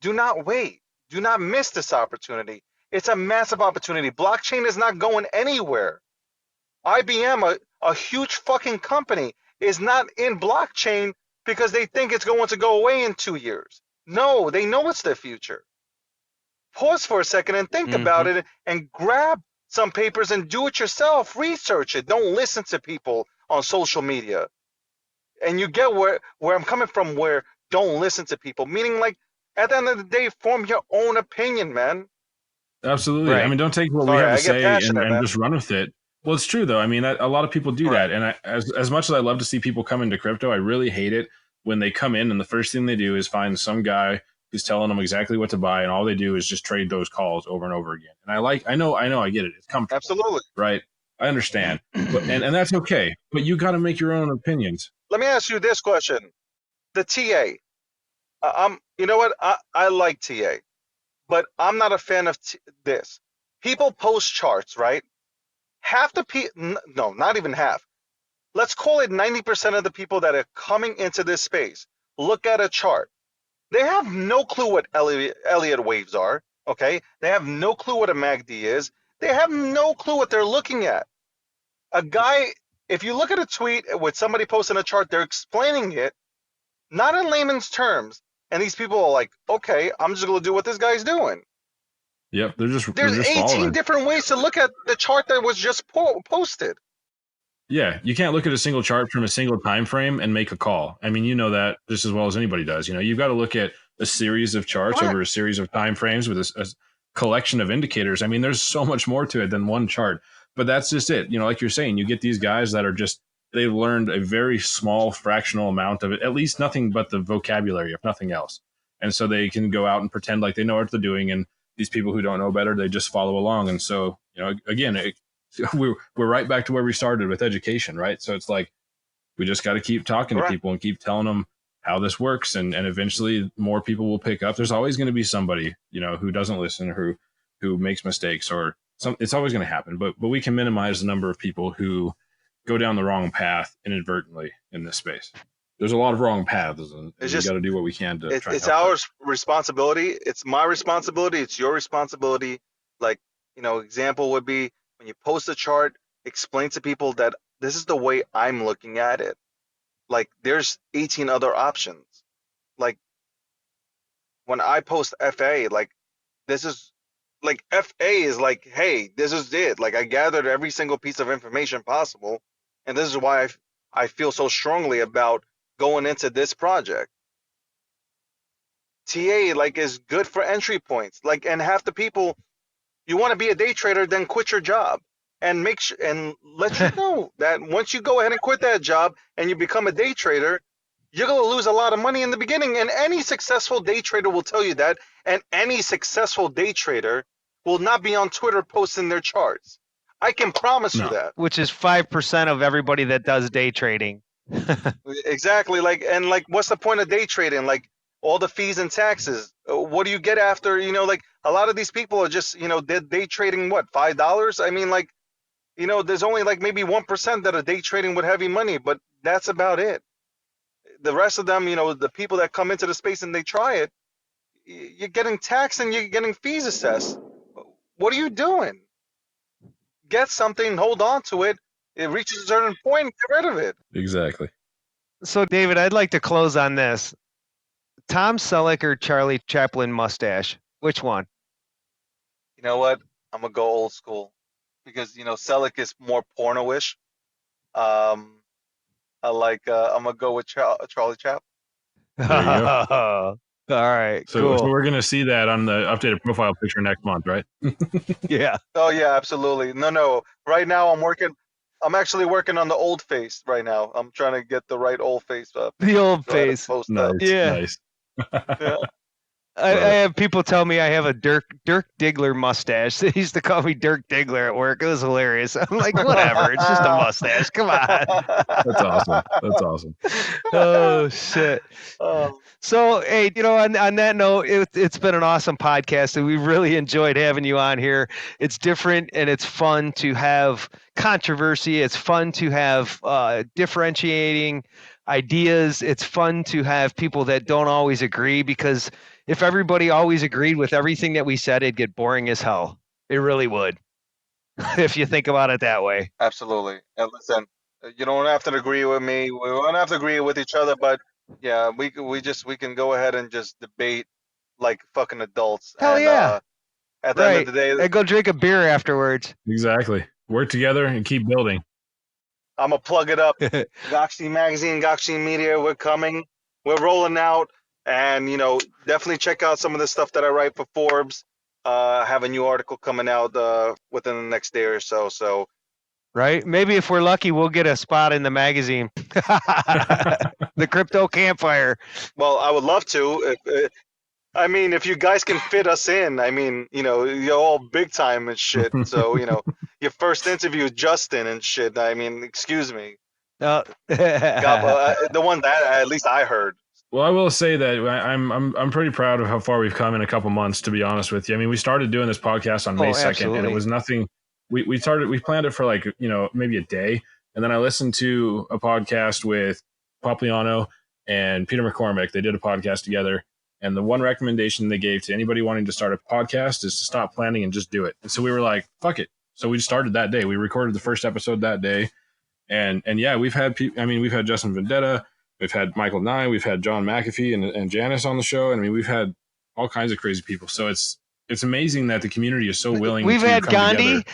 Do not wait. Do not miss this opportunity. It's a massive opportunity. Blockchain is not going anywhere. IBM, a huge fucking company, is not in blockchain because they think it's going to go away in 2 years. No, they know it's their future. Pause for a second and think about it and grab some papers and do it yourself. Research it. Don't listen to people on social media. And you get where I'm coming from, where don't listen to people. Meaning, like, at the end of the day, form your own opinion, man. Absolutely. Right. I mean, don't take what Sorry, we have I to get say passionate, and man. just run with it. Well, it's true, though. I mean, a lot of people do Right. that. And as much as I love to see people come into crypto, I really hate it when they come in and the first thing they do is find some guy who's telling them exactly what to buy, and all they do is just trade those calls over and over again. And I know, I get it. It's comfortable. Absolutely. Right? I understand. And that's okay. But you got to make your own opinions. Let me ask you this question. The TA. You know what? I like TA, but I'm not a fan of this. People post charts, right? Half the people, no, not even half. Let's call it 90% of the people that are coming into this space look at a chart. They have no clue what Elliott waves are, okay? They have no clue what a MACD is. They have no clue what they're looking at. A guy, if you look at a tweet with somebody posting a chart, they're explaining it, not in layman's terms. And these people are like, okay, I'm just going to do what this guy's doing. Yep, There's they're just 18 following. different ways to look at the chart that was just posted. Yeah, you can't look at a single chart from a single time frame and make a call. I mean, you know that just as well as anybody does. You know, you've got to look at a series of charts Correct. over a series of time frames with a collection of indicators. I mean, there's so much more to it than one chart. But that's just it. You know, like you're saying, you get these guys that are just, they've learned a very small fractional amount of it, at least nothing but the vocabulary, if nothing else. And so they can go out and pretend like they know what they're doing. And these people who don't know better, they just follow along. And so, you know, again, we're right back to where we started with education, right? So it's like, we just got to keep talking to people and keep telling them how this works. And eventually more people will pick up. There's always going to be somebody, you know, who doesn't listen, or who makes mistakes, or it's always going to happen. But we can minimize the number of people who go down the wrong path inadvertently in this space. There's a lot of wrong paths, and we got to do what we can to try. It's our responsibility. It's my responsibility. It's your responsibility. Like, you know, example would be when you post a chart, explain to people that this is the way I'm looking at it. Like, there's 18 other options. Like, when I post FA, like, this is like, FA is like, hey, this is it. Like, I gathered every single piece of information possible, and this is why I feel so strongly about going into this project. TA, like, is good for entry points. Like, and half the people, you want to be a day trader, then quit your job and make sure and let you know that once you go ahead and quit that job and you become a day trader, you're going to lose a lot of money in the beginning. And any successful day trader will tell you that. And any successful day trader will not be on Twitter posting their charts. I can promise you that. Which is 5% of everybody that does day trading. Exactly. Like, and like, what's the point of day trading? Like, all the fees and taxes. What do you get after? You know, like, a lot of these people are just, you know, they're day trading what, $5? I mean, like, you know, there's only like maybe 1% that are day trading with heavy money, but that's about it. The rest of them, you know, the people that come into the space and they try it, you're getting taxed and you're getting fees assessed. What are you doing? Get something, hold on to it. It reaches a certain point, get rid of it. Exactly. So, David, I'd like to close on this. Tom Selleck or Charlie Chaplin mustache? Which one? You know what? I'm going to go old school because, you know, Selleck is more porno-ish. I'm going to go with Charlie Chaplin. There you go. All right, So, cool. so we're going to see that on the updated profile picture next month, right? Yeah. Oh, yeah, absolutely. No. Right now I'm actually working on the old face right now. I'm trying to get the right old face up. The old face. Nice. Yeah. Nice. Yeah. I have people tell me I have a Dirk Diggler mustache. They used to call me Dirk Diggler at work. It was hilarious. I'm like, whatever. It's just a mustache. Come on. That's awesome. That's awesome. Oh, shit. So, hey, you know, on that note, it's been an awesome podcast, and we really enjoyed having you on here. It's different, and it's fun to have controversy. It's fun to have differentiating ideas. It's fun to have people that don't always agree, because if everybody always agreed with everything that we said, it'd get boring as hell. It really would, if you think about it that way. Absolutely. And listen, you don't have to agree with me. We don't have to agree with each other, but Yeah, we can go ahead and just debate like fucking adults, Hell and yeah. at the end of Right. the day, And go drink a beer afterwards. Exactly. Work together and keep building. I'm gonna plug it up. Gokhshtein Magazine, Gokhshtein Media, we're coming. We're rolling out, and definitely check out some of the stuff that I write for Forbes. I have a new article coming out within the next day or so. So, Right? Maybe if we're lucky, we'll get a spot in the magazine. The Crypto Campfire. well, I would love to. I mean, if you guys can fit us in, I mean, you're all big time and shit. So, your first interview is Justin and shit. I mean, excuse me. Oh. The one that at least I heard. Well, I will say that I'm pretty proud of how far we've come in a couple months. To be honest with you, I mean, we started doing this podcast on May 2nd, absolutely. and it was nothing. We planned it for like maybe a day, and then I listened to a podcast with Popliano and Peter McCormick. They did a podcast together, and the one recommendation they gave to anybody wanting to start a podcast is to stop planning and just do it. And so we were like, fuck it. So we started that day. We recorded the first episode that day, and yeah, we've had we've had Justin Vendetta. We've had Michael Nye, we've had John McAfee and Janice on the show. And I mean, we've had all kinds of crazy people. So it's amazing that the community is so willing. We've to had come Gandhi.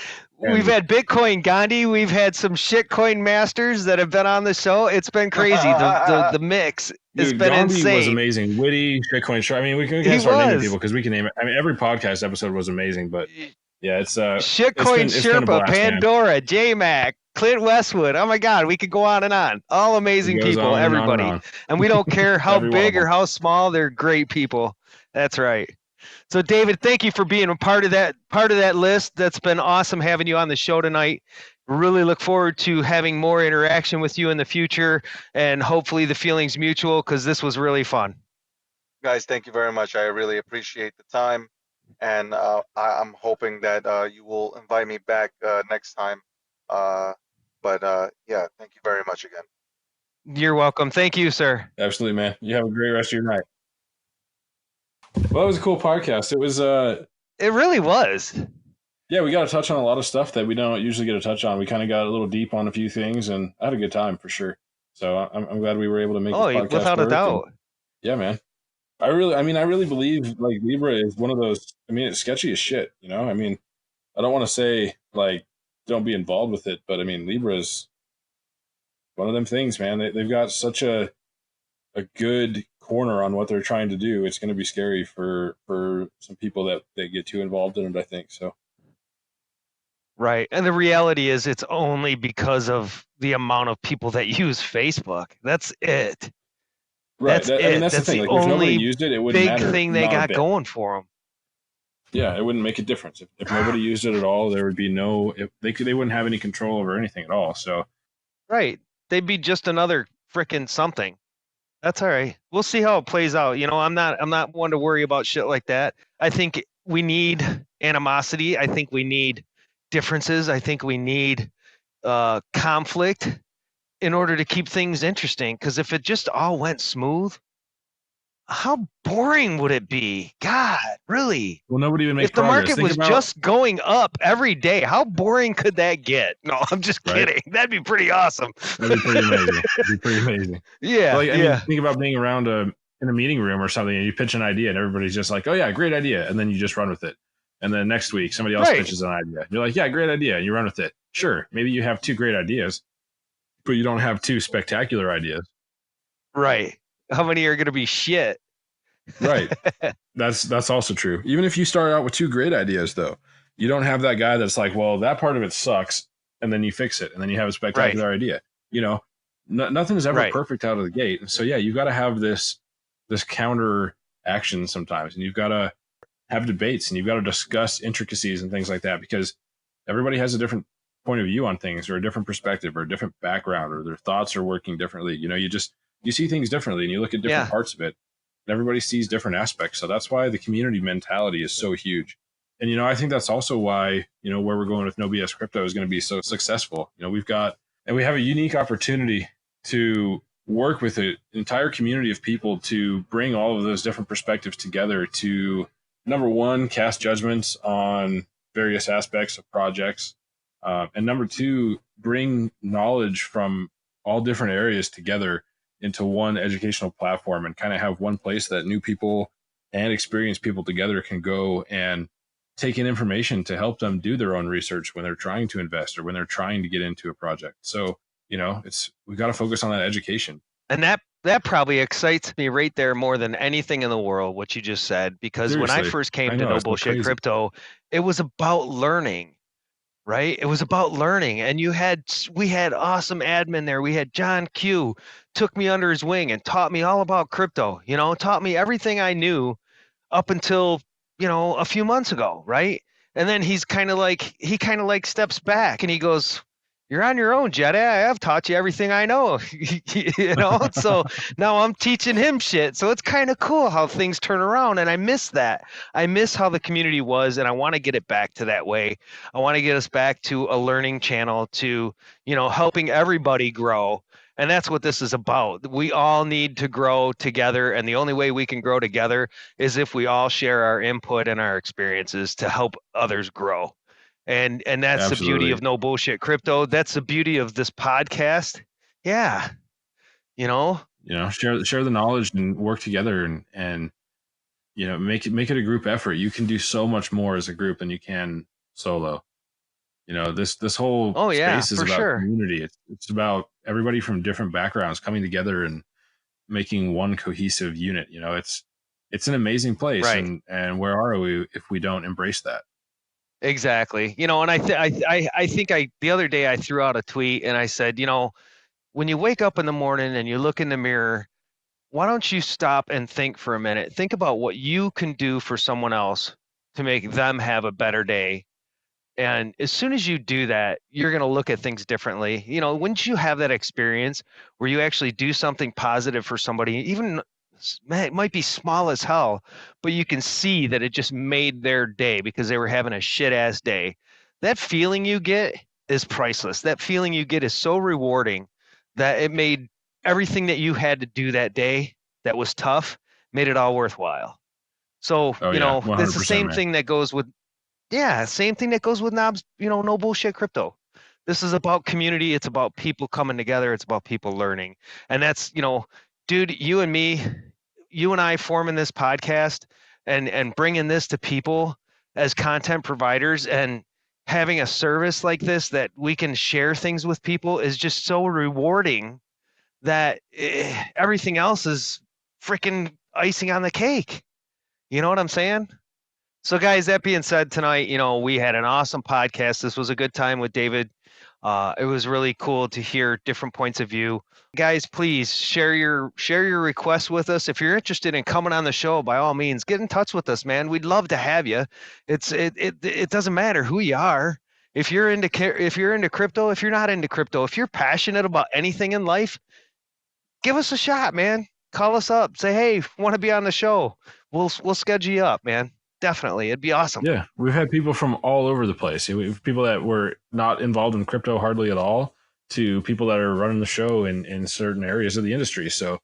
And we've had Bitcoin Gandhi. We've had some shitcoin masters that have been on the show. It's been crazy. The mix has been Gandhi insane. was amazing. Witty, Bitcoin Shark. I mean, we can start naming people because we can name it. I mean, every podcast episode was amazing, but yeah, it's Shitcoin it's been a Sherpa, blast, man. Pandora, J-Mac, Clint Westwood. Oh my God, we could go on and on. All amazing It goes people, on and on everybody. and on. And we don't care how Every one of big or them. how small, they're great people. That's right. So David, thank you for being a part of that list. That's been awesome having you on the show tonight. Really look forward to having more interaction with you in the future, and hopefully the feeling's mutual, because this was really fun. Guys, thank you very much. I really appreciate the time, and I'm hoping that you will invite me back next time. But yeah, thank you very much again. You're welcome. Thank you, sir. Absolutely, man. You have a great rest of your night. Well, it was a cool podcast. It was It really was. yeah, we got to touch on a lot of stuff that we don't usually get to touch on. We kind of got a little deep on a few things, and I had a good time for sure. So I'm glad we were able to make this podcast without a work. doubt. And, yeah, man. I really believe like Libra is one of those. I mean, it's sketchy as shit. I mean, I don't want to say like don't be involved with it, but I mean, Libra is one of them things, man. They've got such a good corner on what they're trying to do. It's going to be scary for some people that get too involved in it, I think. So. Right. And the reality is it's only because of the amount of people that use Facebook. That's it. Right. That's I mean, that's the thing. the Like, if nobody only used it, it wouldn't big matter. thing they not a got bit. going for them. Yeah, it wouldn't make a difference. If nobody used it at all, there would be no. They wouldn't have any control over anything at all. So. Right. They'd be just another frickin' something. That's all right. We'll see how it plays out. I'm not one to worry about shit like that. I think we need animosity. I think we need differences. I think we need conflict in order to keep things interesting. Because if it just all went smooth, how boring would it be? God, really? Well, nobody would make If the progress. market was just going up every day, how boring could that get? No, I'm just kidding. That'd be pretty awesome. That'd be pretty amazing. Yeah. Like, I mean, think about being around in a meeting room or something, and you pitch an idea, and everybody's just like, "Oh yeah, great idea," and then you just run with it. And then next week, somebody else pitches an idea. You're like, "Yeah, great idea," and you run with it. Sure, maybe you have two great ideas, but you don't have two spectacular ideas. Right. How many are going to be shit? Right. That's also true. Even if you start out with two great ideas, though, you don't have that guy that's like, well, that part of it sucks, and then you fix it, and then you have a spectacular idea. Nothing is ever perfect out of the gate. So yeah, you've got to have this counter action sometimes, and you've got to have debates, and you've got to discuss intricacies and things like that, because everybody has a different point of view on things, or a different perspective, or a different background, or their thoughts are working differently. You see things differently, and you look at different parts of it. Everybody sees different aspects. So that's why the community mentality is so huge. And, I think that's also why, where we're going with No BS Crypto is going to be so successful. We have a unique opportunity to work with an entire community of people to bring all of those different perspectives together to, number one, cast judgments on various aspects of projects. And number two, bring knowledge from all different areas together into one educational platform and kind of have one place that new people and experienced people together can go and take in information to help them do their own research when they're trying to invest or when they're trying to get into a project. So, we got to focus on that education. And that probably excites me right there more than anything in the world, what you just said, because when I Seriously, first came I to know, No it's so Bullshit crazy. Crypto, it was about learning, right? It was about learning. And we had awesome admin there. We had John Q, took me under his wing and taught me all about crypto, taught me everything I knew up until, a few months ago, right? And then he kind of like steps back and he goes, "You're on your own, Jedi. I have taught you everything I know." So now I'm teaching him shit. So it's kind of cool how things turn around, and I miss that. I miss how the community was, and I want to get it back to that way. I want to get us back to a learning channel, to helping everybody grow. And that's what this is about. We all need to grow together, and the only way we can grow together is if we all share our input and our experiences to help others grow. And that's the beauty Absolutely. of No Bullshit Crypto. That's the beauty of this podcast. Yeah. Share the knowledge and work together and make it a group effort. You can do so much more as a group than you can solo. This whole space is for about sure. community. It's about everybody from different backgrounds coming together and making one cohesive unit. It's an amazing place, Right. and where are we if we don't embrace that? Exactly. And I think the other day I threw out a tweet and I said, when you wake up in the morning and you look in the mirror, why don't you stop and think for a minute? Think about what you can do for someone else to make them have a better day. And as soon as you do that, you're going to look at things differently. Wouldn't you have that experience where you actually do something positive for somebody, even it might be small as hell, but you can see that it just made their day because they were having a shit ass day. That feeling you get is priceless. That feeling you get is so rewarding that it made everything that you had to do that day that was tough, made it all worthwhile. So, Oh, yeah, it's the 100%, same man. thing that goes with same thing that goes with Nobs, No Bullshit Crypto. This is about community. It's about people coming together. It's about people learning. And that's, dude, you and I forming this podcast and bringing this to people as content providers and having a service like this that we can share things with people is just so rewarding that everything else is freaking icing on the cake. You know what I'm saying? So, guys, that being said, tonight, we had an awesome podcast. This was a good time with David. It was really cool to hear different points of view. Guys, please share your requests with us. If you're interested in coming on the show, by all means, get in touch with us, man. We'd love to have you. It doesn't matter who you are. If you're into crypto, if you're not into crypto, if you're passionate about anything in life, give us a shot, man. Call us up. Say, hey, want to be on the show? We'll schedule you up, man. Definitely. It'd be awesome. Yeah, we've had people from all over the place. We have people that were not involved in crypto hardly at all to people that are running the show in certain areas of the industry. So,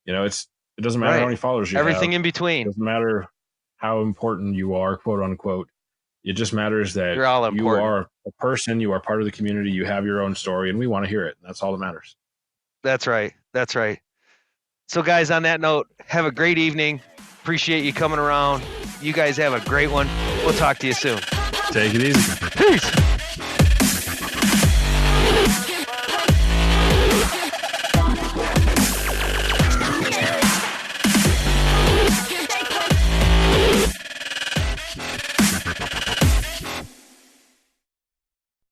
it doesn't matter how many followers you have. Everything in between. It doesn't matter how important you are, quote unquote. It just matters that You're all important. You are a person, you are part of the community, you have your own story, and we want to hear it. That's all that matters. That's right. That's right. So, guys, on that note, have a great evening. Appreciate you coming around. You guys have a great one. We'll talk to you soon. Take it easy. Peace.